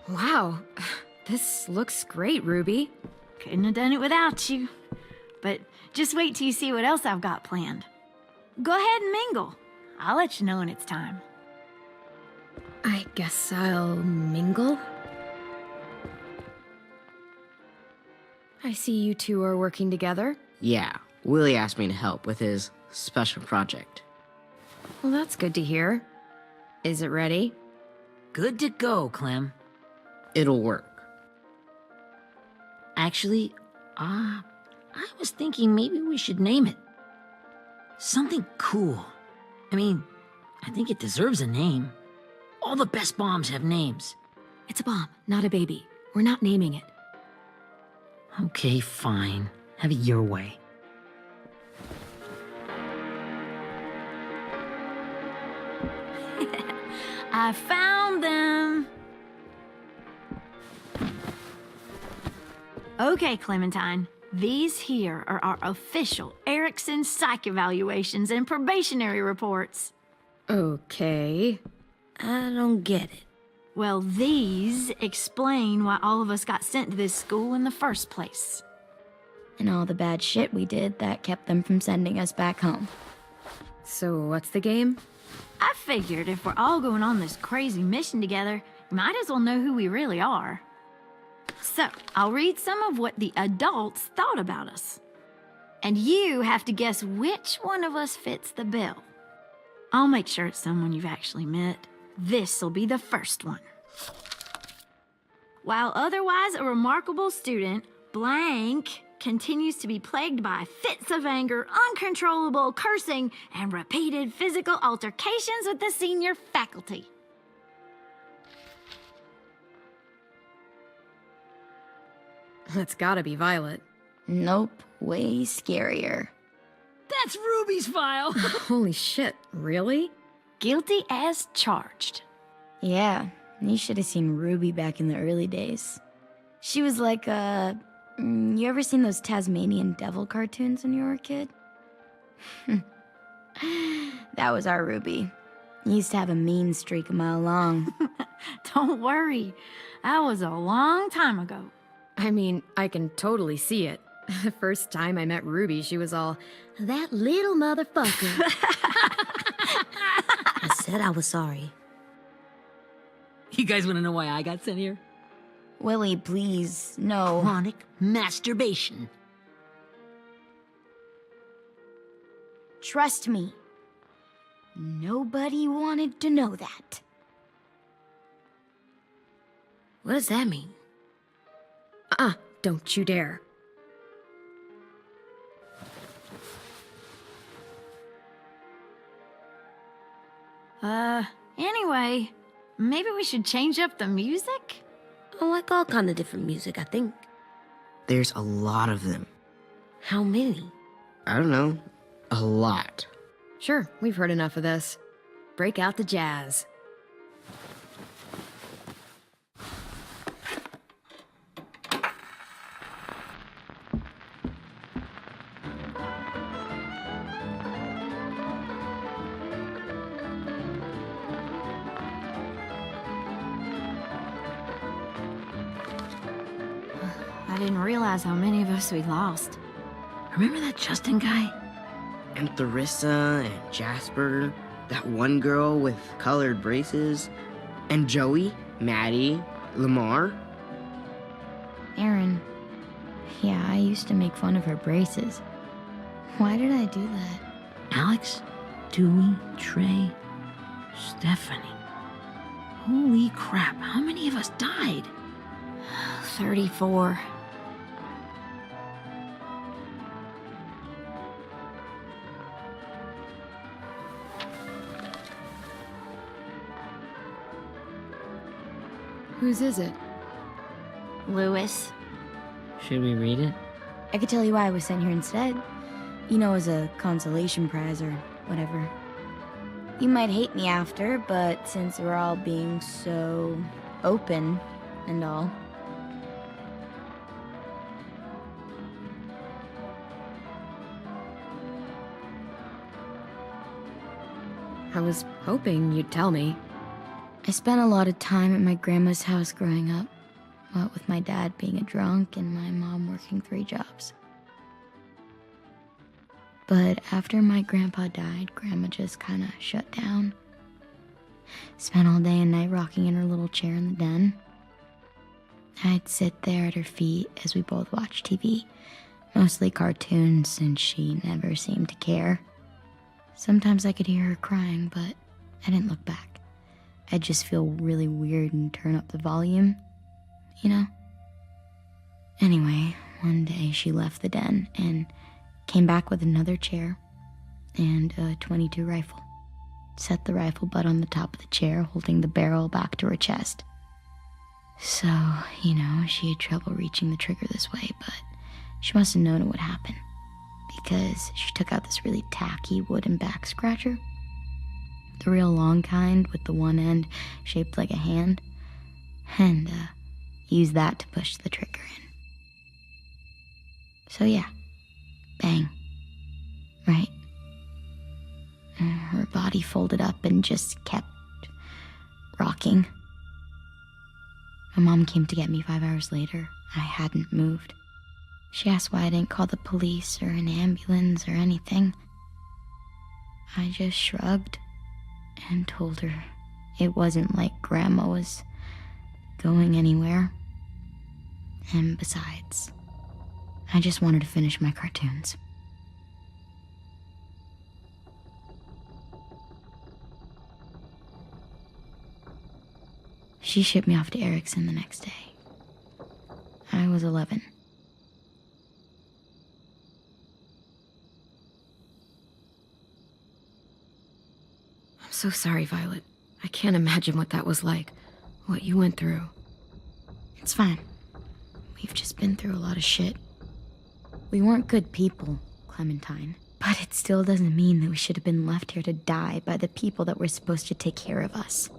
Wow, this looks great, Ruby. Couldn't have done it without you. But just wait till you see what else I've got planned. Go ahead and mingle. I'll let you know when it's time. I guess I'll mingle. I see you two are working together. Yeah, Willie asked me to help with his special project. Well, that's good to hear. Is it ready? Good to go, Clem. It'll work. Actually, I was thinking maybe we should name it. Something cool. I mean, I think it deserves a name. All the best bombs have names. It's a bomb, not a baby. We're not naming it. Okay, fine. Have it your way. I found them. Okay, Clementine. These here are our official Erickson psych evaluations and probationary reports. Okay. I don't get it. Well, these explain why all of us got sent to this school in the first place. And all the bad shit we did that kept them from sending us back home. So what's the game? I figured if we're all going on this crazy mission together, you might as well know who we really are. So, I'll read some of what the adults thought about us. And you have to guess which one of us fits the bill. I'll make sure it's someone you've actually met. This'll be the first one. While otherwise a remarkable student, blank continues to be plagued by fits of anger, uncontrollable cursing, and repeated physical altercations with the senior faculty. That's gotta be Violet. Nope, way scarier. That's Ruby's file. Holy shit, really? Guilty as charged. Yeah, you should have seen Ruby back in the early days. She was like you ever seen those Tasmanian devil cartoons when you were a kid? That was our Ruby. Used to have a mean streak a mile long. Don't worry, that was a long time ago. I mean, I can totally see it. The first time I met Ruby, she was all, that little motherfucker. I said I was sorry. You guys want to know why I got sent here? Willie, please, no. Chronic masturbation. Trust me. Nobody wanted to know that. What does that mean? Don't you dare. Anyway, maybe we should change up the music? I like all kind of different music, I think. There's a lot of them. How many? I don't know. A lot. Sure, we've heard enough of this. Break out the jazz. I didn't realize how many of us we lost. Remember that Justin guy? And Theresa and Jasper, that one girl with colored braces, and Joey, Maddie, Lamar. Aaron. Yeah, I used to make fun of her braces. Why did I do that? Alex, Dewey, Trey, Stephanie. Holy crap, how many of us died? 34. Whose is it? Lewis. Should we read it? I could tell you why I was sent here instead. You know, as a consolation prize or whatever. You might hate me after, but since we're all being so open and all. I was hoping you'd tell me. I spent a lot of time at my grandma's house growing up. What with my dad being a drunk and my mom working 3 jobs. But after my grandpa died, Grandma just kind of shut down. Spent all day and night rocking in her little chair in the den. I'd sit there at her feet as we both watched TV. Mostly cartoons, since she never seemed to care. Sometimes I could hear her crying, but I didn't look back. I'd just feel really weird and turn up the volume, you know? Anyway, One day she left the den and came back with another chair and a .22 rifle. Set the rifle butt on the top of the chair, holding the barrel back to her chest. So, she had trouble reaching the trigger this way, but she must have known it would happen, because she took out this really tacky wooden back scratcher. The real long kind with the one end shaped like a hand, and used that to push the trigger in. So yeah, bang, right? Her body folded up and just kept rocking. My mom came to get me 5 hours later. I hadn't moved. She asked why I didn't call the police or an ambulance or anything. I just shrugged and told her it wasn't like Grandma was going anywhere. And besides, I just wanted to finish my cartoons. She shipped me off to Erickson the next day. I was 11. I'm so sorry, Violet. I can't imagine what that was like. What you went through. It's fine. We've just been through a lot of shit. We weren't good people, Clementine. But it still doesn't mean that we should have been left here to die by the people that were supposed to take care of us.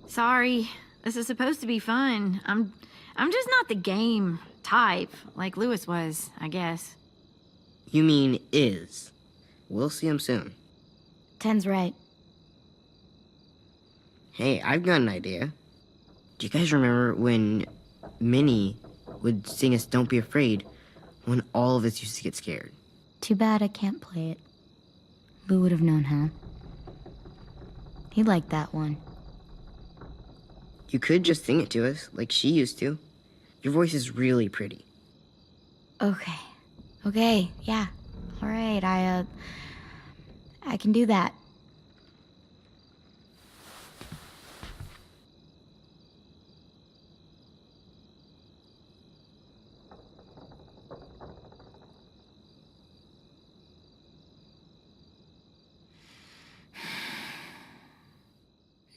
Sorry. This is supposed to be fun. I'm just not the game type, like Lewis was, I guess. You mean is. We'll see him soon. Ten's right. Hey, I've got an idea. Do you guys remember when Minnie would sing us Don't Be Afraid when all of us used to get scared? Too bad I can't play it. Lou would have known how. He liked that one. You could just sing it to us, like she used to. Your voice is really pretty. Okay, yeah. All right, I can do that.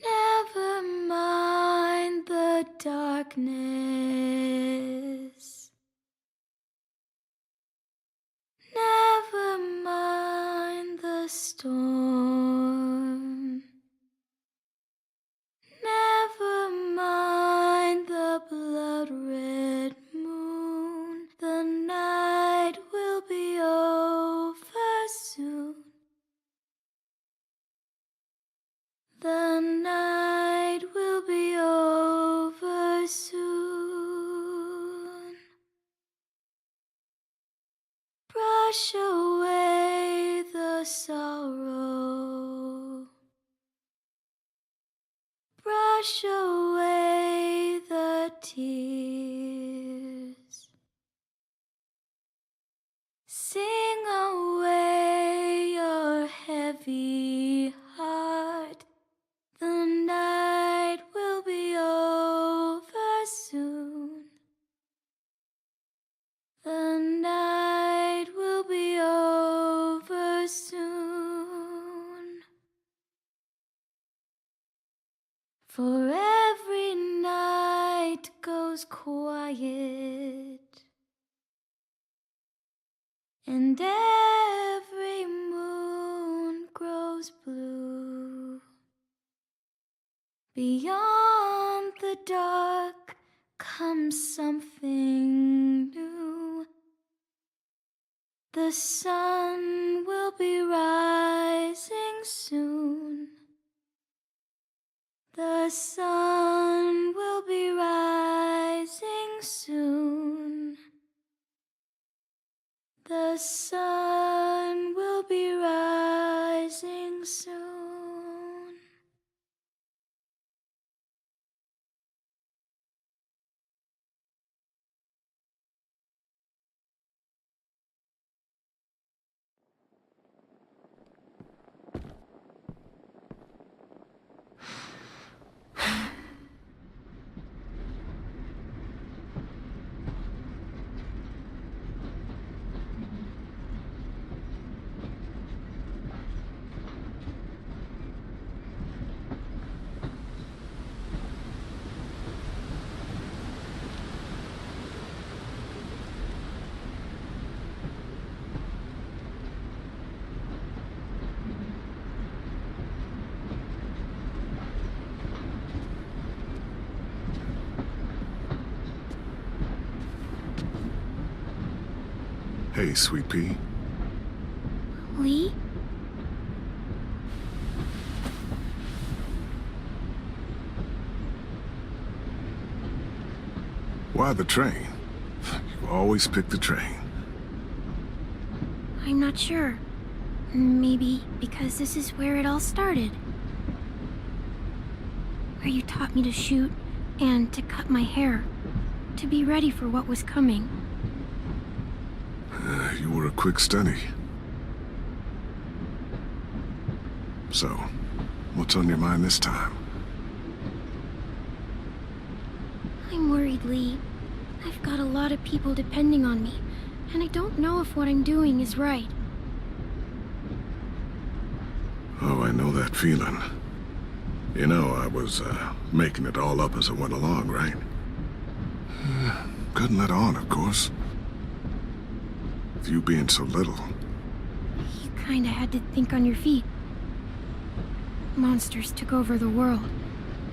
Never mind the darkness. Never mind the storm. Never mind the blood-red moon. The night will be over soon. The night will be over soon. Brush away the sorrow. Brush away the tears. Sing away your heavy heart. The night will be over soon. The night will be over soon. For every night goes quiet, and every moon grows blue. Beyond the dark comes something new. The sun will be rising soon. The sun will be rising soon. The sun will be rising soon. Hey, Sweet Pea. Lee? Why the train? You always pick the train. I'm not sure. Maybe because this is where it all started. Where you taught me to shoot and to cut my hair. To be ready for what was coming. You were a quick study. So, what's on your mind this time? I'm worried, Lee. I've got a lot of people depending on me, and I don't know if what I'm doing is right. Oh, I know that feeling. You know, I was, making it all up as I went along, right? Couldn't let on, of course. With you being so little. You kinda had to think on your feet. Monsters took over the world,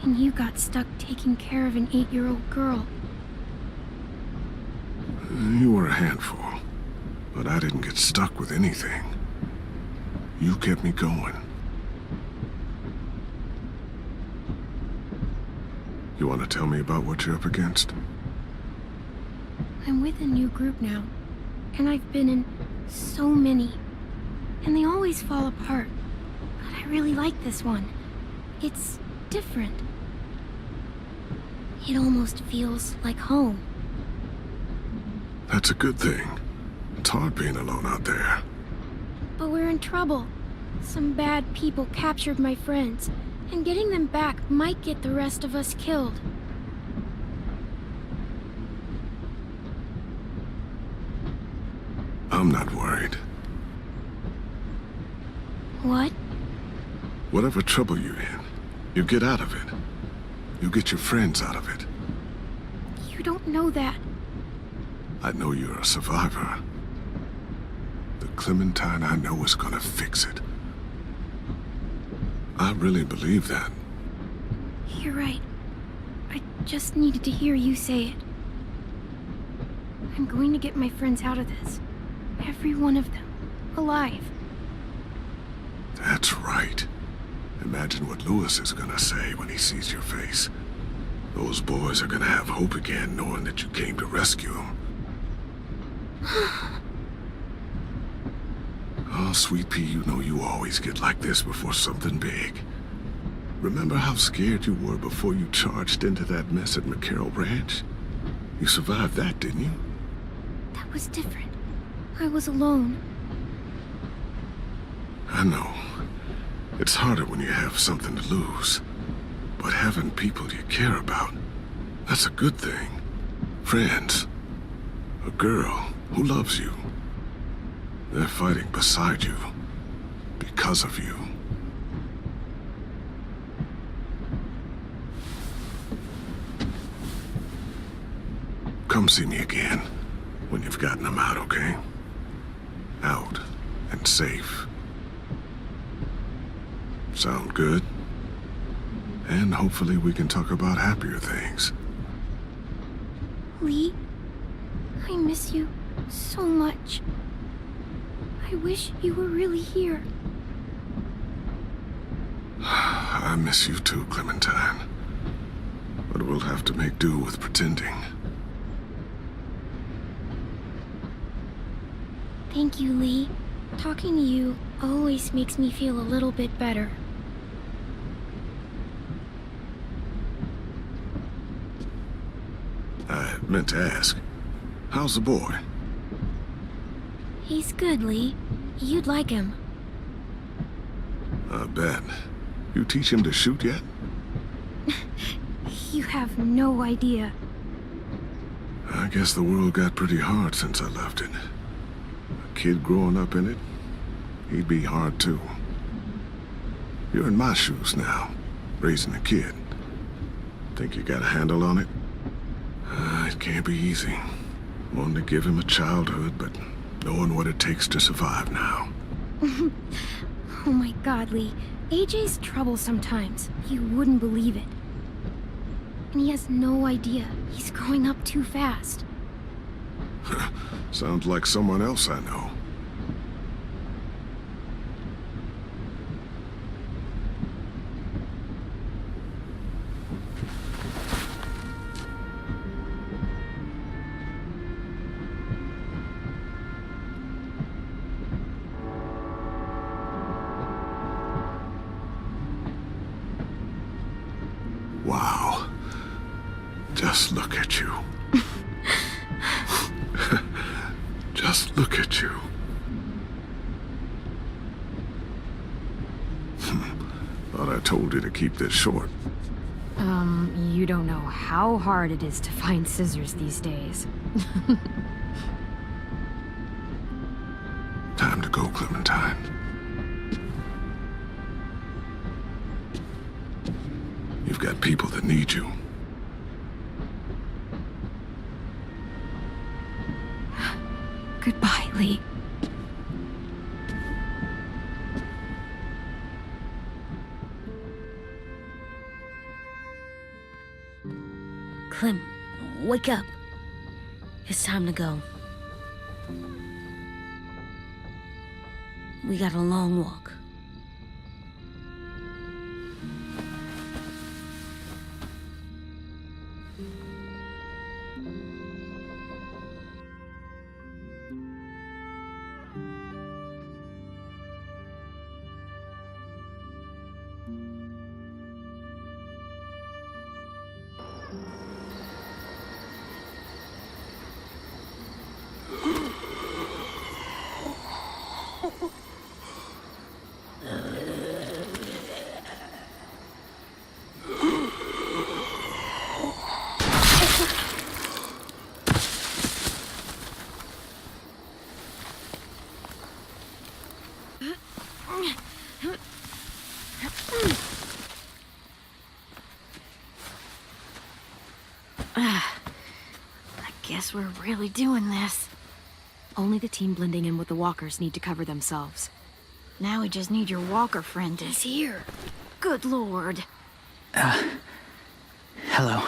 and you got stuck taking care of an 8-year-old girl. You were a handful, but I didn't get stuck with anything. You kept me going. You want to tell me about what you're up against? I'm with a new group now, and I've been in so many, and they always fall apart. But I really like this one. It's different. It almost feels like home. That's a good thing. It's hard being alone out there. But we're in trouble. Some bad people captured my friends, and getting them back might get the rest of us killed. I'm not worried. What? Whatever trouble you're in, you get out of it. You get your friends out of it. You don't know that. I know you're a survivor. The Clementine I know is gonna fix it. I really believe that. You're right. I just needed to hear you say it. I'm going to get my friends out of this. Every one of them. Alive. That's right. Imagine what Lewis is gonna say when he sees your face. Those boys are gonna have hope again knowing that you came to rescue them. Oh, Sweet Pea, you know you always get like this before something big. Remember how scared you were before you charged into that mess at McCarroll Ranch? You survived that, didn't you? That was different. I was alone. I know. It's harder when you have something to lose. But having people you care about, that's a good thing. Friends. A girl who loves you. They're fighting beside you. Because of you. Come see me again when you've gotten them out, okay? Out and safe. Sound good? And hopefully we can talk about happier things. Lee, I miss you so much. I wish you were really here. I miss you too, Clementine. But we'll have to make do with pretending. Thank you, Lee. Talking to you always makes me feel a little bit better. I meant to ask, how's the boy? He's good, Lee. You'd like him. I bet. You teach him to shoot yet? You have no idea. I guess the world got pretty hard since I left it. A kid growing up in it, he'd be hard too. You're in my shoes now, raising a kid. Think you got a handle on it? It can't be easy. Wanting to give him a childhood, but knowing what it takes to survive now. Oh my God, Lee. AJ's trouble sometimes. You wouldn't believe it. And he has no idea. He's growing up too fast. Sounds like someone else I know. Wow. Just look at you. Just look at you. Thought I told you to keep this short. You don't know how hard it is to find scissors these days. Time to go, Clementine. You've got people that need you. Goodbye, Lee. Clem, wake up. It's time to go. We got a long walk. Guess we're really doing this. Only the team blending in with the walkers need to cover themselves. Now we just need your walker friend to... He's here. Good lord. Hello.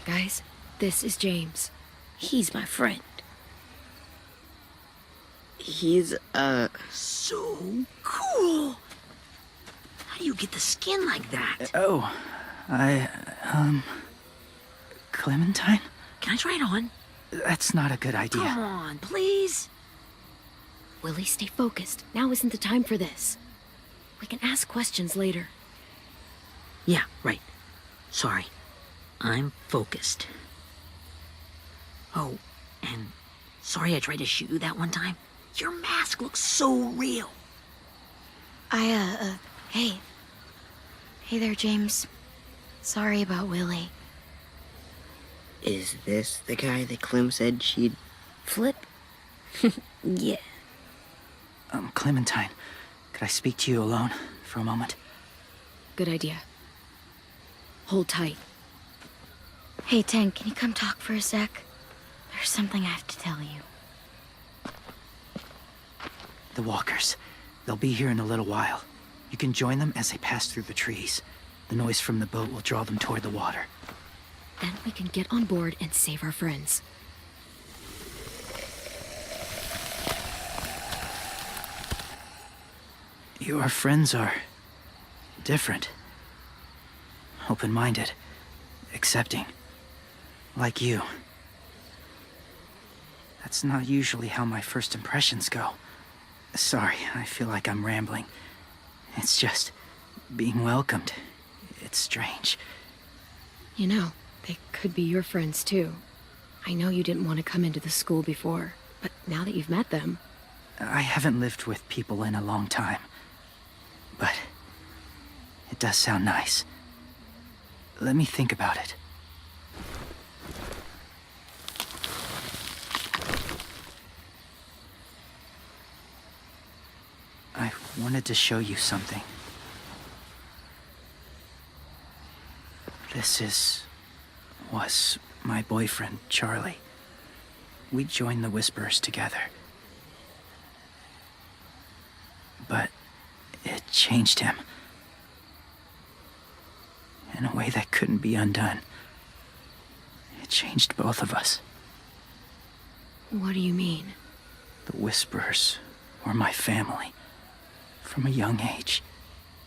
Guys, this is James. He's my friend. He's, So cool. How do you get the skin like that? Oh, Clementine? Can I try it on? That's not a good Come idea. on, please. Willie, stay focused. Now isn't the time for this. We can ask questions later. Yeah, right. Sorry. I'm focused. Oh, and sorry I tried to shoot you that one time. Your mask looks so real. Hey. Hey there, James. Sorry about Willie. is this the guy that Clem said she'd... Flip? Yeah. Clementine, could I speak to you alone for a moment? Good idea. Hold tight. Hey, Tank, can you come talk for a sec? There's something I have to tell you. The walkers. They'll be here in a little while. You can join them as they pass through the trees. The noise from the boat will draw them toward the water. Then we can get on board and save our friends. Your friends are... different. Open-minded. Accepting. Like you. That's not usually how my first impressions go. Sorry, I feel like I'm rambling. It's just... being welcomed. It's strange. You know, they could be your friends too. I know you didn't want to come into the school before, but now that you've met them... I haven't lived with people in a long time. But... it does sound nice. Let me think about it. I wanted to show you something. was my boyfriend, Charlie. We joined the Whisperers together. But it changed him. In a way that couldn't be undone. It changed both of us. What do you mean? The Whisperers were my family. From a young age.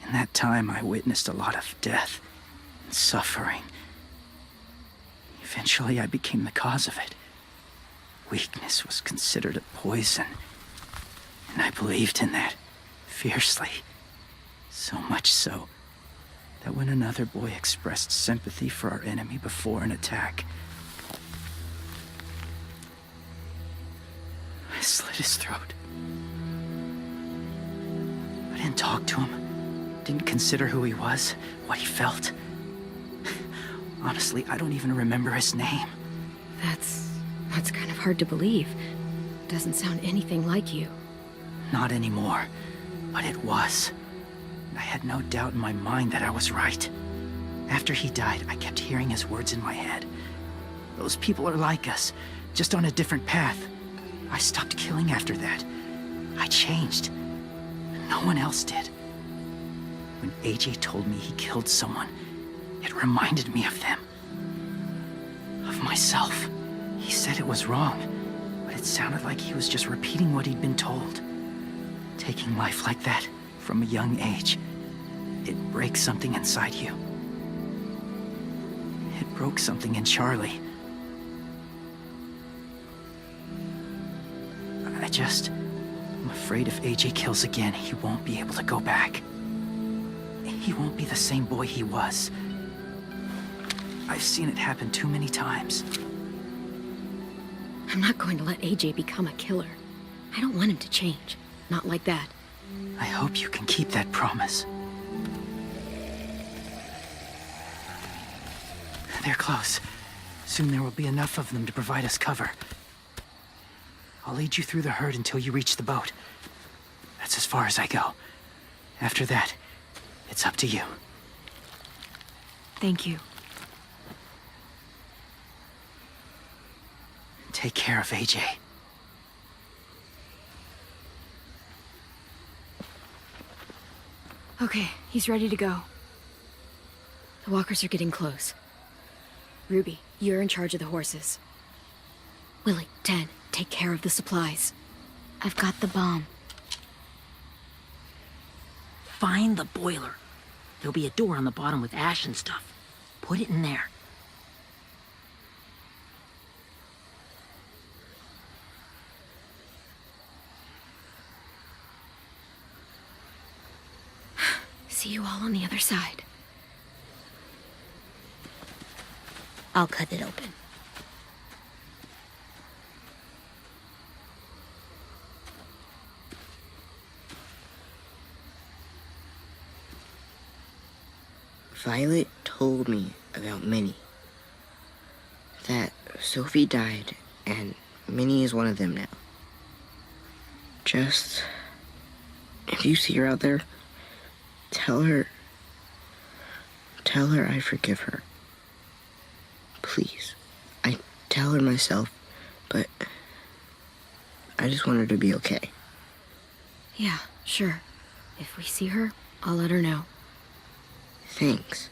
In that time, I witnessed a lot of death and suffering. Eventually, I became the cause of it. Weakness was considered a poison. And I believed in that, fiercely. So much so, that when another boy expressed sympathy for our enemy before an attack, I slit his throat. I didn't talk to him, didn't consider who he was, what he felt. Honestly, I don't even remember his name. That's kind of hard to believe. Doesn't sound anything like you. Not anymore, but it was. I had no doubt in my mind that I was right. After he died, I kept hearing his words in my head. Those people are like us, just on a different path. I stopped killing after that. I changed. No one else did. When AJ told me he killed someone, it reminded me of them. Of myself. He said it was wrong, but it sounded like he was just repeating what he'd been told. Taking life like that, from a young age, it breaks something inside you. It broke something in Charlie. I'm afraid if AJ kills again, he won't be able to go back. He won't be the same boy he was. I've seen it happen too many times. I'm not going to let AJ become a killer. I don't want him to change. Not like that. I hope you can keep that promise. They're close. Soon there will be enough of them to provide us cover. I'll lead you through the herd until you reach the boat. That's as far as I go. After that, it's up to you. Thank you. Take care of AJ. Okay, he's ready to go. The walkers are getting close. Ruby, you're in charge of the horses. Willie, Ted, take care of the supplies. I've got the bomb. Find the boiler. There'll be a door on the bottom with ash and stuff. Put it in there. See you all on the other side. I'll cut it open. Violet told me about Minnie. That Sophie died, and Minnie is one of them now. Just, if you see her out there, tell her I forgive her. Please. I tell her myself, but I just want her to be okay. Yeah, sure. If we see her, I'll let her know. Thanks.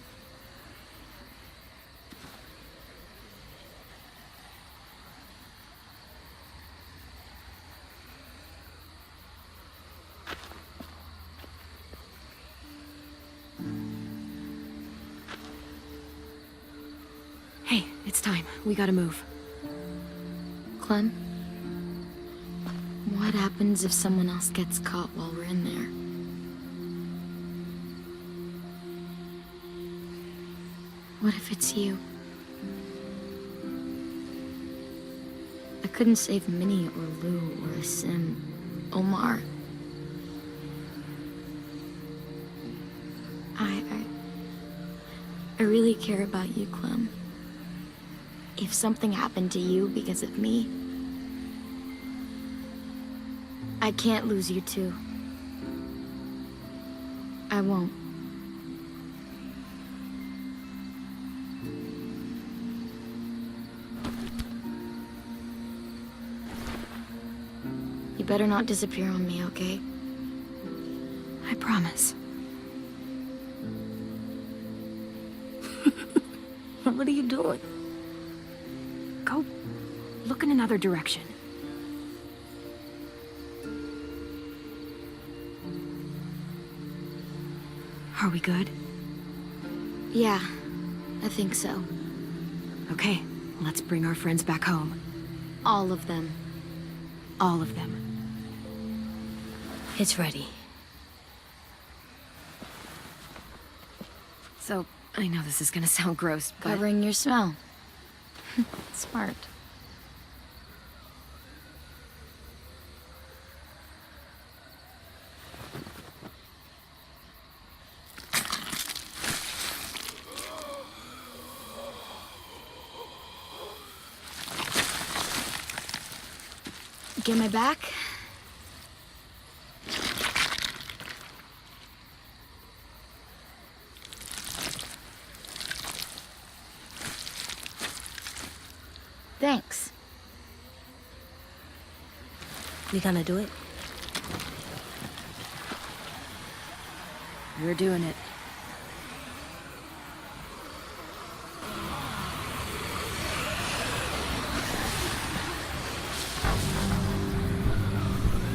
Hey, it's time. We gotta move. Clem? What happens if someone else gets caught while we're in there? What if it's you? I couldn't save Minnie or Lou or Sim. Omar. I really care about you, Clem. If something happened to you because of me, I can't lose you too. I won't. You better not disappear on me, okay? I promise. What are you doing? Look in another direction. Are we good? Yeah, I think so. Okay, let's bring our friends back home. All of them. All of them. It's ready. So, I know this is gonna sound gross, but... Covering your smell. Smart. Get my back? Thanks. We gonna do it? We're doing it.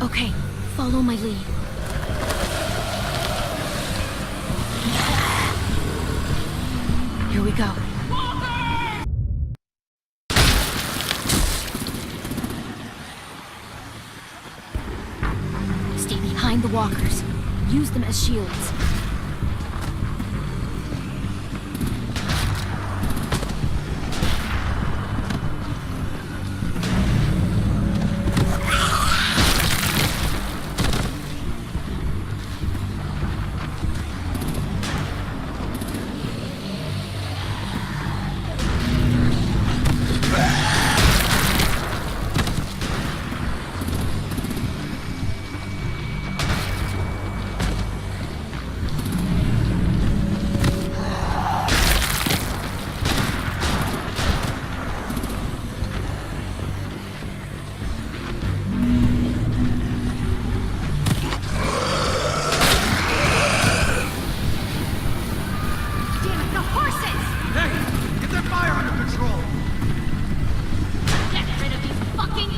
Okay, follow my lead. Here we go. Stay behind the walkers. Use them as shields.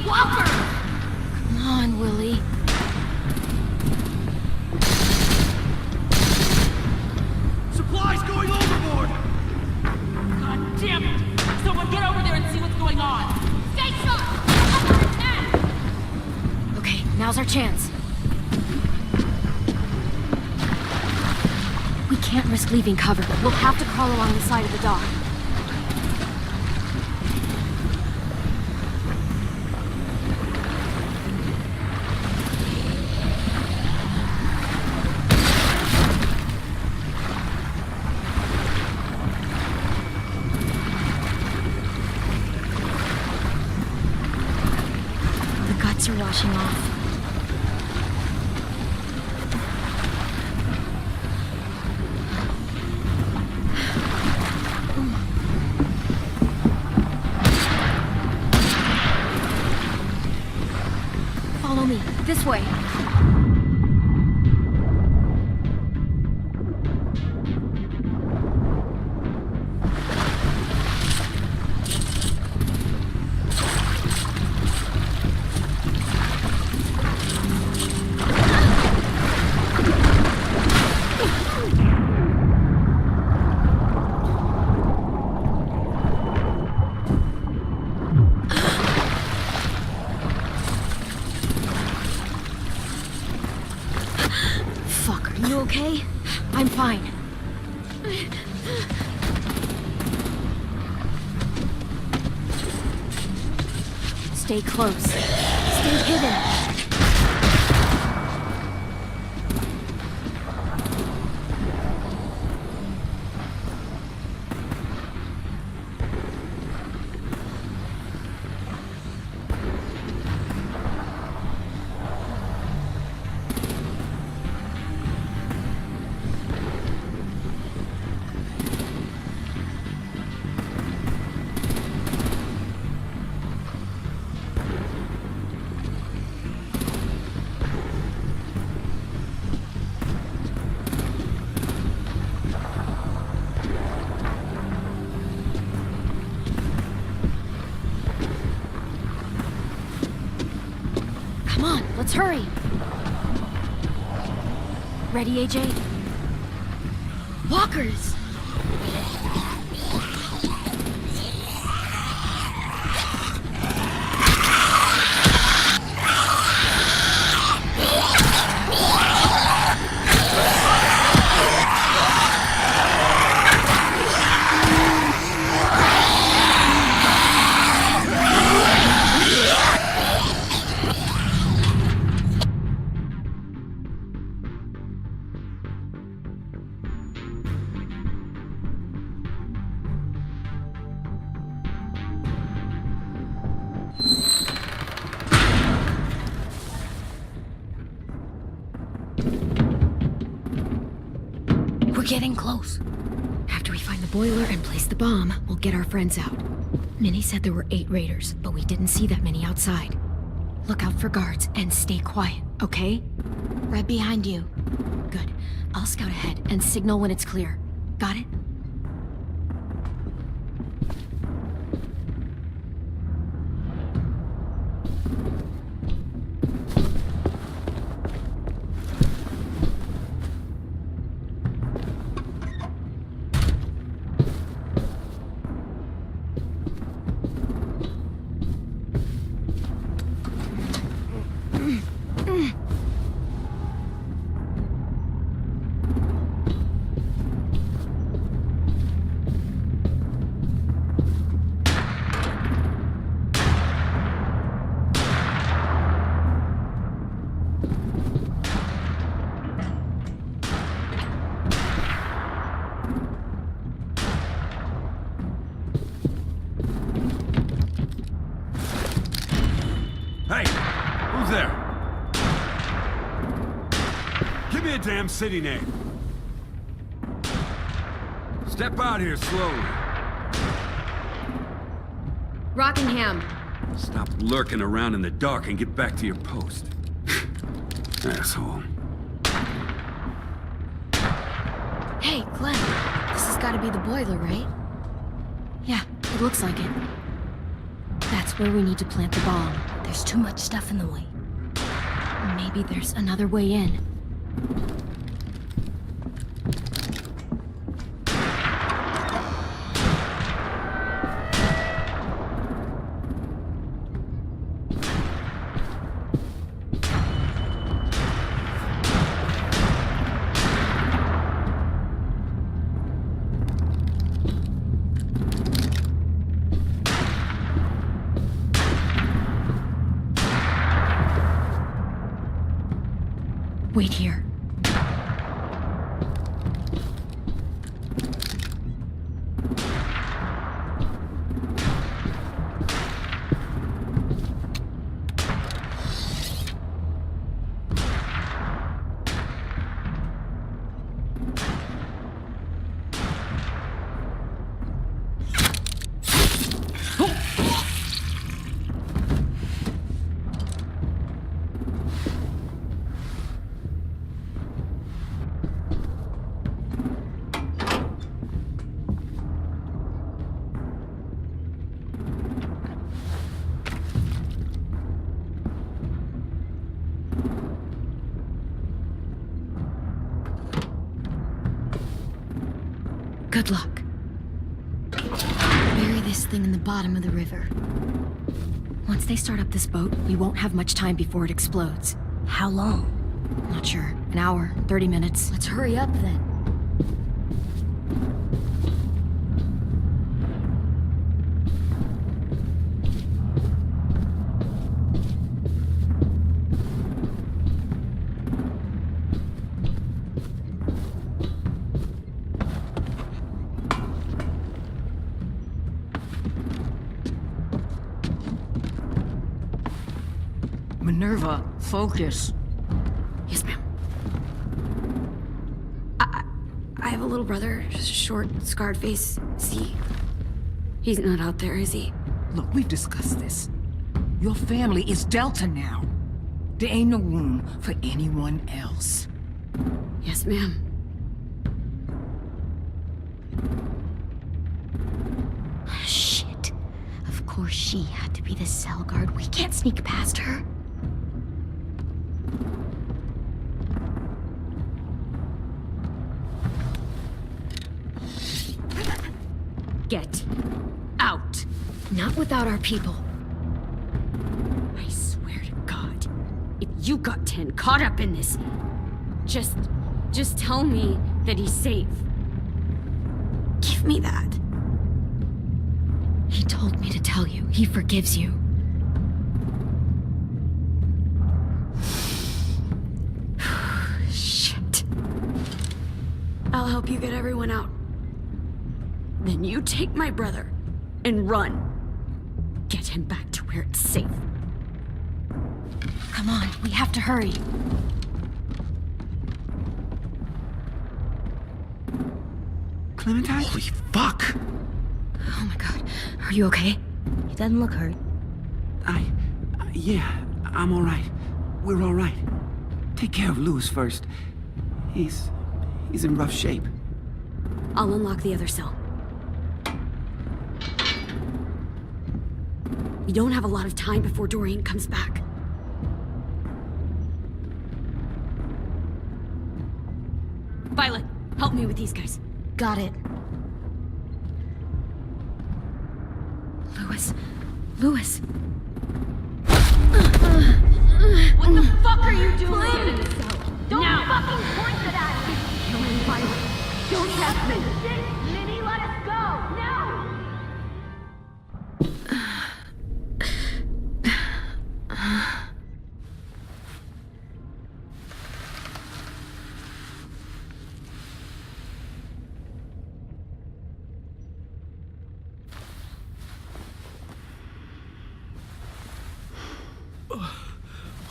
Come on, Willie. Supplies going overboard! God damn it! Someone get over there and see what's going on! Stay sharp! Under attack! Okay, now's our chance. We can't risk leaving cover. We'll have to crawl along the side of the dock. The guts are washing off. Follow me. This way. Fuck, are you okay? I'm fine. Stay close. Stay hidden. Let's hurry. Ready, AJ? Walkers! We're getting close. After we find the boiler and place the bomb, we'll get our friends out. Minnie said there were 8 raiders, but we didn't see that many outside. Look out for guards and stay quiet, okay? Right behind you. Good. I'll scout ahead and signal when it's clear. Got it? Hey, who's there? Give me a damn city name. Step out here slowly. Rockingham. Stop lurking around in the dark and get back to your post. Asshole. Hey, Glenn. This has got to be the boiler, right? Yeah, it looks like it. That's where we need to plant the bomb. There's too much stuff in the way. Maybe there's another way in. Wait here. Good luck. Bury this thing in the bottom of the river. Once they start up this boat, we won't have much time before it explodes. How long? Not sure. An hour, 30 minutes. Let's hurry up then. Minerva, focus. Yes, ma'am. I have a little brother, short, scarred face. See? He's not out there, is he? Look, we've discussed this. Your family is Delta now. There ain't no room for anyone else. Yes, ma'am. Shit. Of course she had to be the cell guard. We can't sneak past her. Get out. Not without our people. I swear to God, if you got 10 caught up in this, just tell me that he's safe. Give me that. He told me to tell you. He forgives you. Shit. I'll help you get everyone out. Then you take my brother and run. Get him back to where it's safe. Come on, we have to hurry. Clementine? Holy fuck! Oh my god. Are you okay? He doesn't look hurt. Yeah, I'm alright. We're alright. Take care of Louis first. He's in rough shape. I'll unlock the other cell. We don't have a lot of time before Dorian comes back. Violet, help me with these guys. Got it. Louis. Louis. What the fuck are you doing? Get in the cell. Don't fucking point it at me! You're in Violet. Don't test me! Minnie, let us go! Now!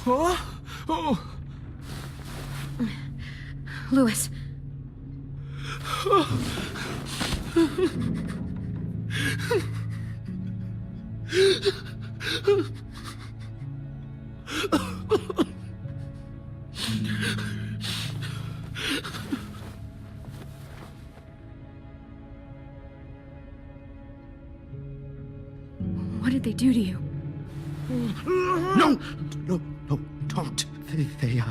Huh? Oh. Louis. What did they do to you? No, don't. They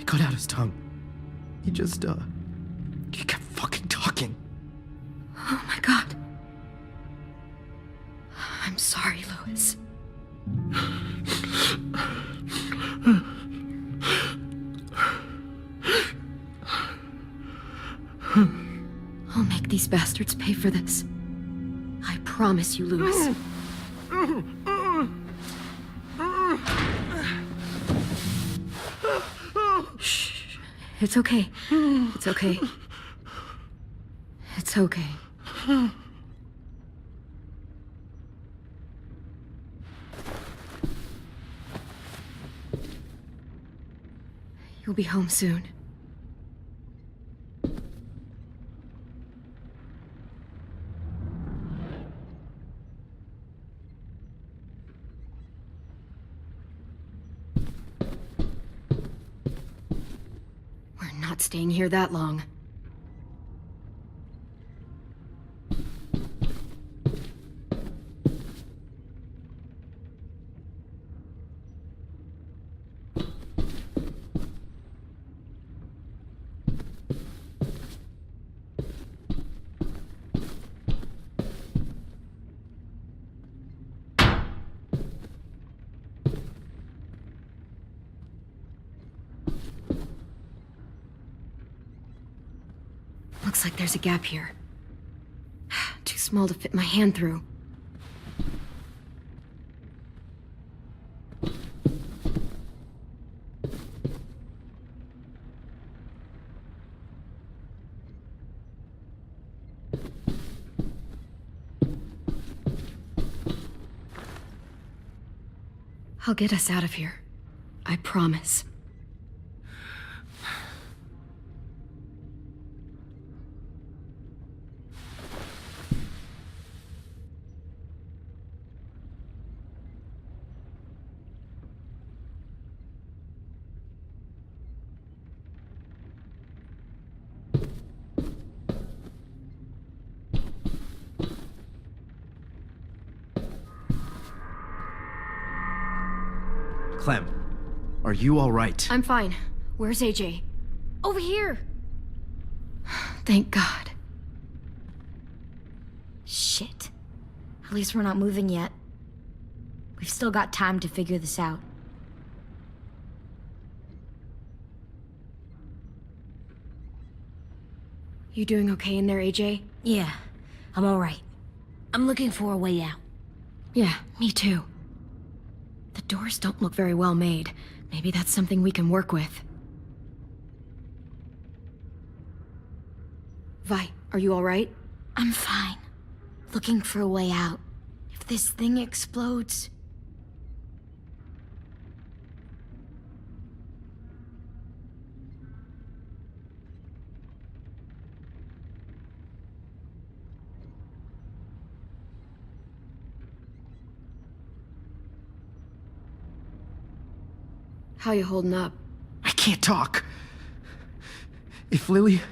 cut out his tongue. He kept fucking talking. Oh my god. I'm sorry, Louis. I'll make these bastards pay for this. I promise you, Louis. Shh. It's okay. It's okay. It's okay. You'll be home soon. We're not staying here that long. Looks like there's a gap here. Too small to fit my hand through. I'll get us out of here. I promise. Clem, are you all right? I'm fine. Where's AJ? Over here! Thank God. Shit. At least we're not moving yet. We've still got time to figure this out. You doing okay in there, AJ? Yeah, I'm alright. I'm looking for a way out. Yeah, me too. The doors don't look very well made. Maybe that's something we can work with. Vi, are you alright? I'm fine. Looking for a way out. If this thing explodes... How you holding up? I can't talk. If Lily...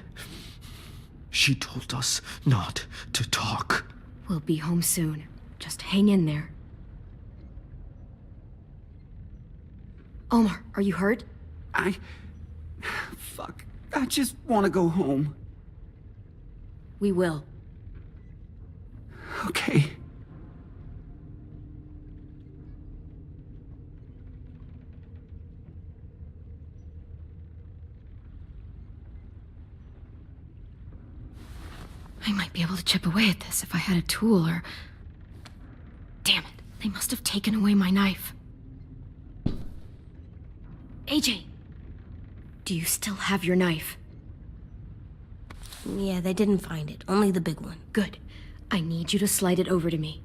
She told us not to talk. We'll be home soon. Just hang in there. Omar, are you hurt? Fuck. I just want to go home. We will. Okay. I might be able to chip away at this if I had a tool or... Damn it, they must have taken away my knife. AJ! Do you still have your knife? Yeah, they didn't find it. Only the big one. Good. I need you to slide it over to me.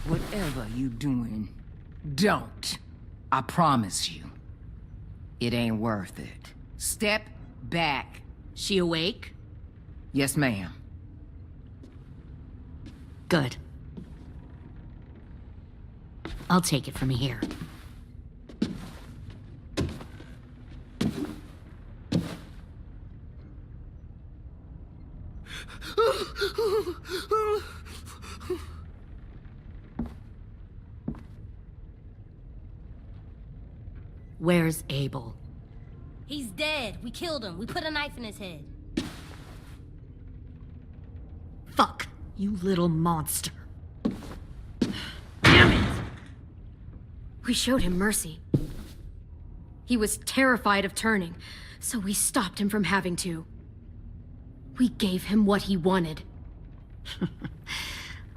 Whatever you doing, don't. I promise you. It ain't worth it. Step back. She awake? Yes, ma'am. Good. I'll take it from here. Where's Abel? He's dead. We killed him. We put a knife in his head. Fuck, you little monster. We showed him mercy. He was terrified of turning, so we stopped him from having to. We gave him what he wanted.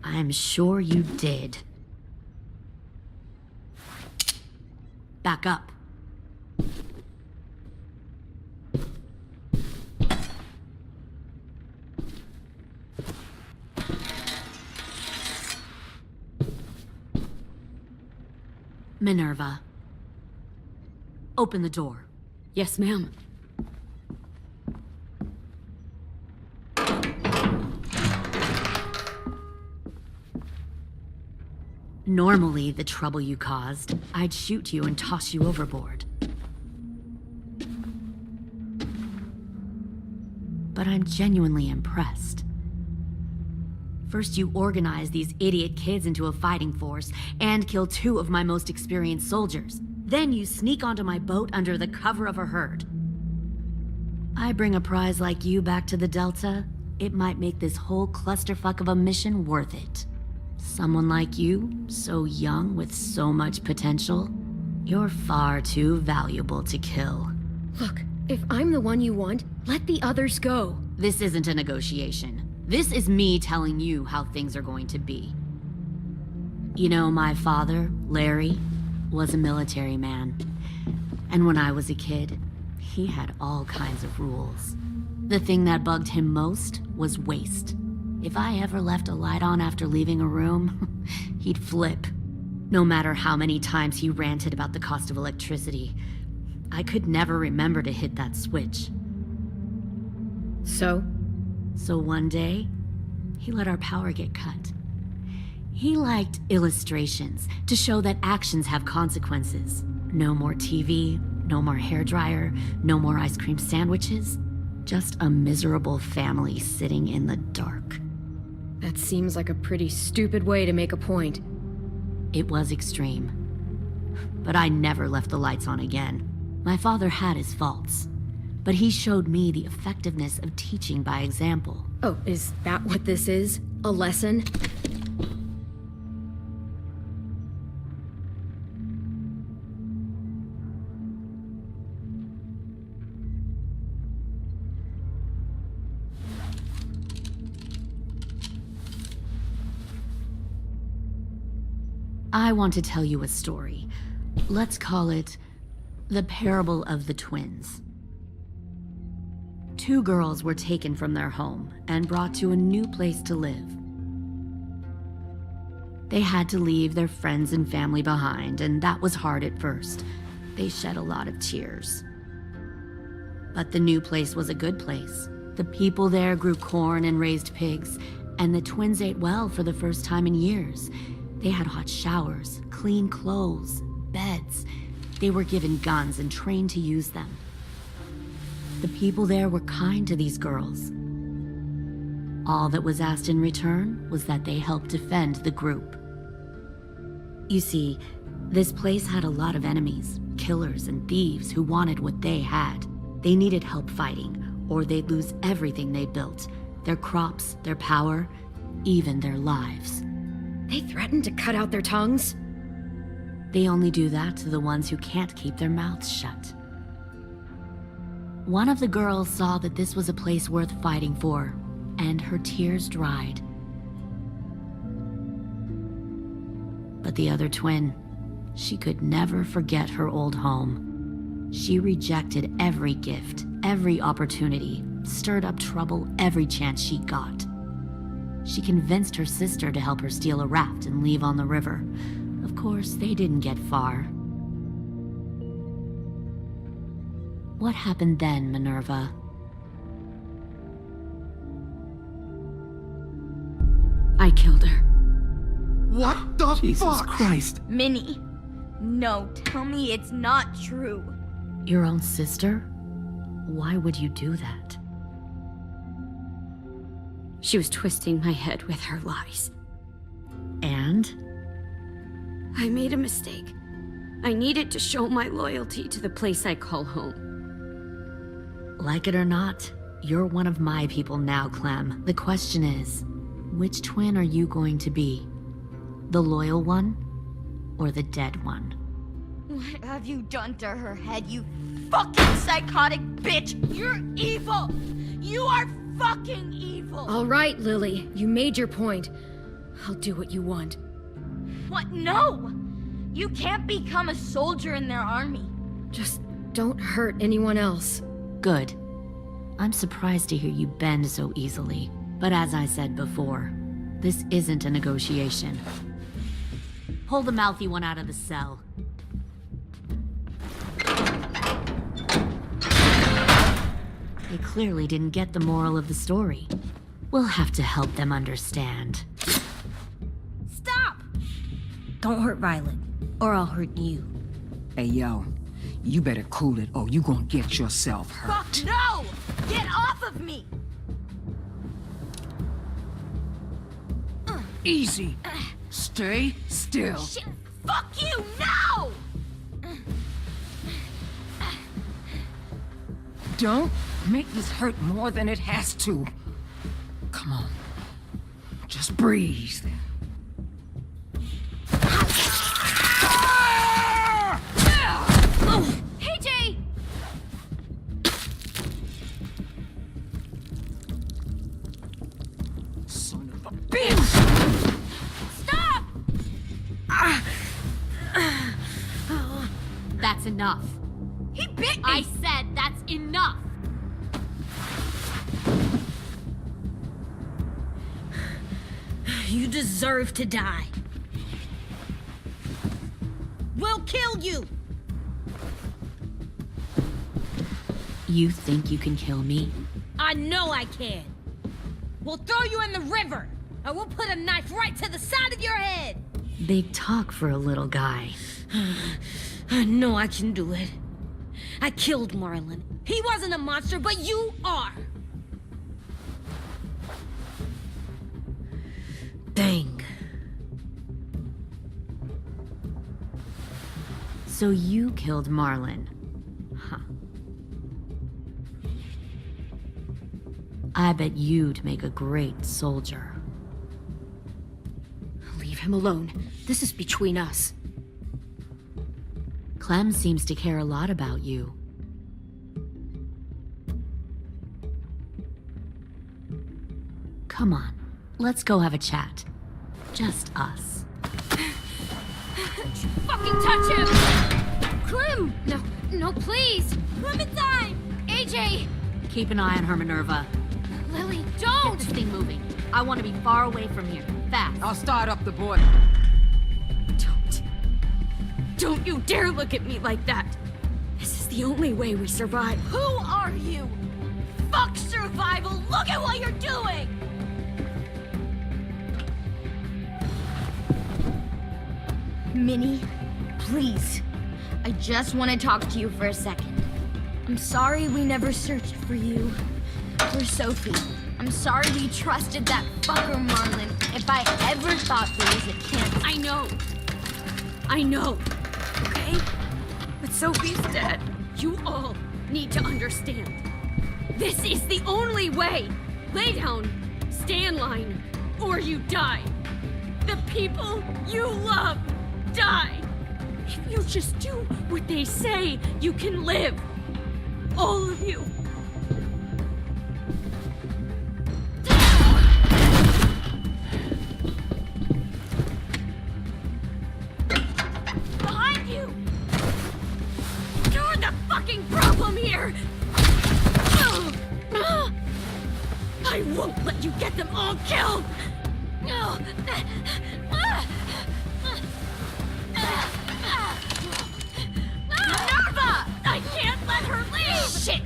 I'm sure you did. Back up. Minerva. Open the door. Yes, ma'am. Normally, the trouble you caused, I'd shoot you and toss you overboard. But I'm genuinely impressed. First, you organize these idiot kids into a fighting force and kill 2 of my most experienced soldiers. Then you sneak onto my boat under the cover of a herd. I bring a prize like you back to the Delta, it might make this whole clusterfuck of a mission worth it. Someone like you, so young with so much potential, you're far too valuable to kill. Look, if I'm the one you want, let the others go. This isn't a negotiation. This is me telling you how things are going to be. You know, my father, Larry, was a military man. And when I was a kid, he had all kinds of rules. The thing that bugged him most was waste. If I ever left a light on after leaving a room, he'd flip. No matter how many times he ranted about the cost of electricity, I could never remember to hit that switch. So? So one day, he let our power get cut. He liked illustrations to show that actions have consequences. No more TV, no more hairdryer, no more ice cream sandwiches. Just a miserable family sitting in the dark. That seems like a pretty stupid way to make a point. It was extreme. But I never left the lights on again. My father had his faults, but he showed me the effectiveness of teaching by example. Oh, is that what this is? A lesson? I want to tell you a story. Let's call it the Parable of the Twins. 2 girls were taken from their home and brought to a new place to live. They had to leave their friends and family behind, and that was hard at first. They shed a lot of tears. But the new place was a good place. The people there grew corn and raised pigs, and the twins ate well for the first time in years. They had hot showers, clean clothes, beds. They were given guns and trained to use them. The people there were kind to these girls. All that was asked in return was that they help defend the group. You see, this place had a lot of enemies, killers and thieves who wanted what they had. They needed help fighting, or they'd lose everything they built, their crops, their power, even their lives. They threatened to cut out their tongues? They only do that to the ones who can't keep their mouths shut. One of the girls saw that this was a place worth fighting for, and her tears dried. But the other twin, she could never forget her old home. She rejected every gift, every opportunity, stirred up trouble every chance she got. She convinced her sister to help her steal a raft and leave on the river. Of course, they didn't get far. What happened then, Minerva? I killed her. What the Jesus fuck? Christ. Minnie, no, tell me it's not true. Your own sister? Why would you do that? She was twisting my head with her lies. And? I made a mistake. I needed to show my loyalty to the place I call home. Like it or not, you're one of my people now, Clem. The question is, which twin are you going to be? The loyal one, or the dead one? What have you done to her head, you fucking psychotic bitch? You're evil! You are fucking evil! All right, Lily, you made your point. I'll do what you want. What? No! You can't become a soldier in their army. Just don't hurt anyone else. Good. I'm surprised to hear you bend so easily. But as I said before, this isn't a negotiation. Pull the mouthy one out of the cell. They clearly didn't get the moral of the story. We'll have to help them understand. Stop! Don't hurt Violet, or I'll hurt you. Hey, yo. You better cool it, or you gonna get yourself hurt. Fuck no! Get off of me! Easy. Stay still. Shit! Fuck you! No! Don't make this hurt more than it has to. Come on. Just breathe. Hey, Jay! Son of a bitch! Stop! That's enough. He bit me! I said that's enough. You deserve to die. We'll kill you! You think you can kill me? I know I can. We'll throw you in the river, and we'll put a knife right to the side of your head. Big talk for a little guy. I know I can do it. I killed Marlon. He wasn't a monster, but you are. Dang. So you killed Marlon. Huh. I bet you'd make a great soldier. Leave him alone. This is between us. Clem seems to care a lot about you. Come on, let's go have a chat. Just us. Fucking touch him! Clem! No, please! Clementine! AJ! Keep an eye on her, Minerva. Lily, Get don't! this thing moving. I want to be far away from here. Fast. I'll start up the border. Don't you dare look at me like that! This is the only way we survive. Who are you? Fuck survival! Look at what you're doing! Minnie, please. I just want to talk to you for a second. I'm sorry we never searched for you. For Sophie. I'm sorry we trusted that fucker Marlon. If I ever thought there was a chance. I know. Okay? But Sophie's dead. You all need to understand. This is the only way. Lay down, stay in line, or you die. The people you love die. If you just do what they say, you can live. All of you. Behind you! You're the fucking problem here! I won't let you get them all killed! Minerva! I can't let her leave! Shit!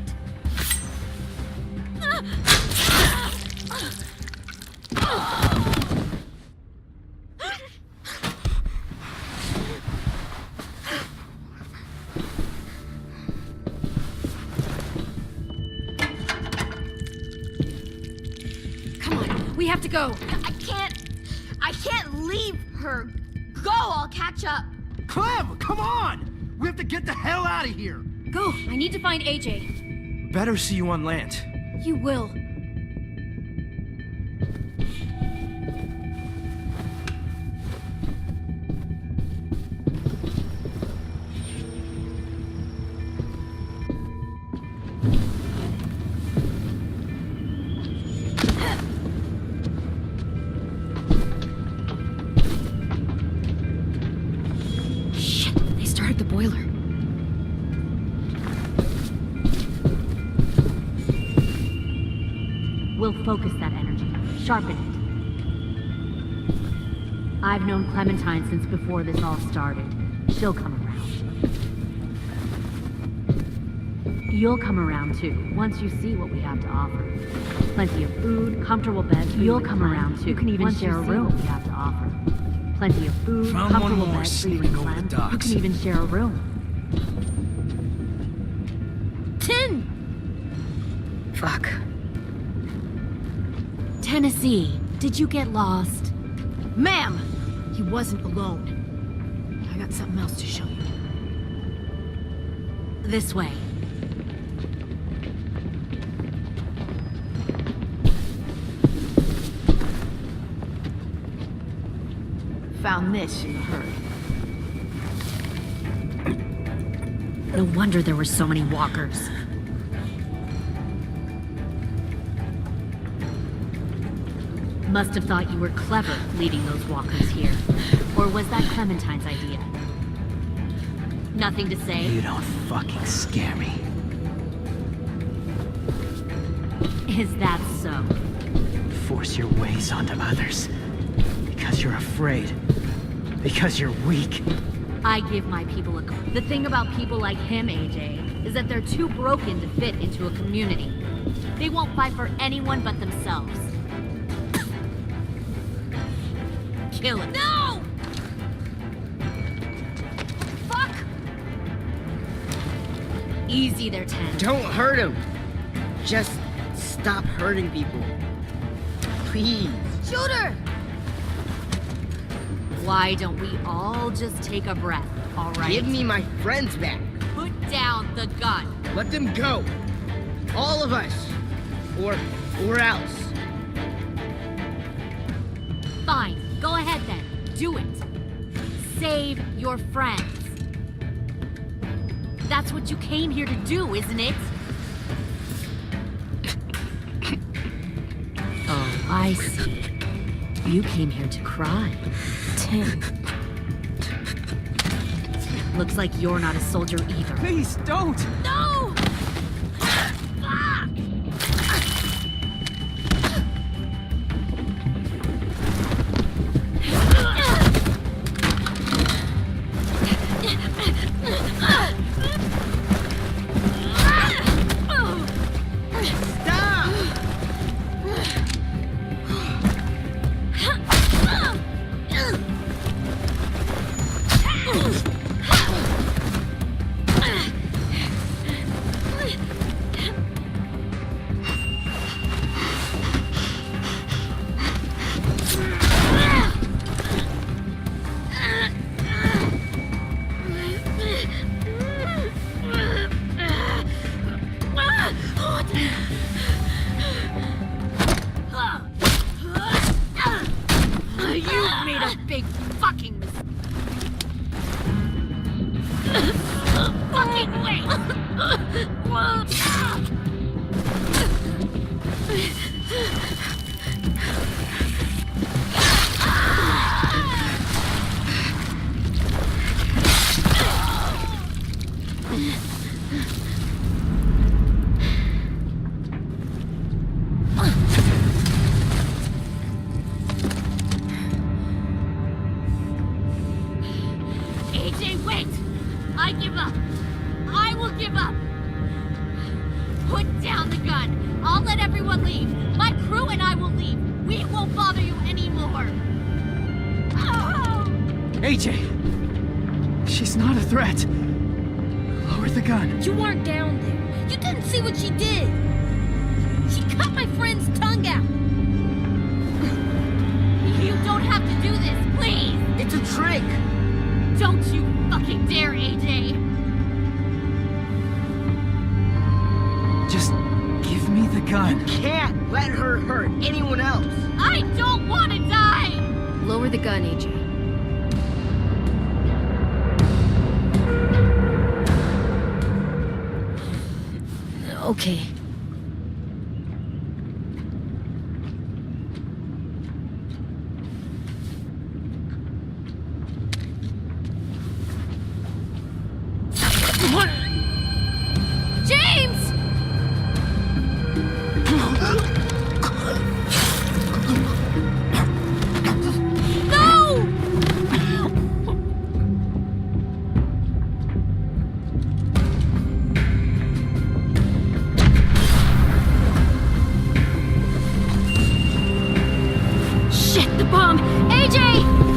Come on, we have to go. I can't leave her. Go, I'll catch up. Clem, come on! We have to get the hell out of here. Go, I need to find AJ. Better see you on land. You will. Shit, they started the boiler. We'll focus that energy, sharpen it. I've known Clementine since before this all started. She'll come around. You'll come around too, once you see what we have to offer. Plenty of food, comfortable beds. You'll come around too. You can even share a room. What we have to offer. Plenty of food, Found comfortable one more beds. sneaking over the docks. You can even share a room. 10! Fuck. Tennessee, did you get lost? Ma'am! He wasn't alone. I got something else to show you. This way. Found this in the herd. No wonder there were so many walkers. Must have thought you were clever leading those walkers here. Or was that Clementine's idea? Nothing to say? You don't fucking scare me. Is that so? Force your ways onto others. Because you're afraid. Because you're weak. I give my people a call. The thing about people like him, AJ, is that they're too broken to fit into a community. They won't fight for anyone but themselves. Kill it. No! Fuck! Easy there, 10. Don't hurt him. Just stop hurting people. Please. Shoot her! Why don't we all just take a breath, all right? Give me my friends back. Put down the gun. Let them go. All of us. Or else. Fine. Go ahead then. Do it. Save your friends. That's what you came here to do, isn't it? Oh, I see. You came here to cry. Tim. Looks like you're not a soldier either. Please, don't! No! You've made a big fucking mistake. Fucking wait! AJ, wait! I give up. I will give up. Put down the gun. I'll let everyone leave. My crew and I will leave. We won't bother you anymore. Oh! AJ! She's not a threat. Lower the gun. You weren't down there. You didn't see what she did. She cut my friend's tongue out. You don't have to do this, please! It's a trick. Don't you fucking dare, AJ! Just give me the gun. Can't let her hurt anyone else. I don't want to die! Lower the gun, AJ. Okay. James! No! Shit, the bomb! AJ!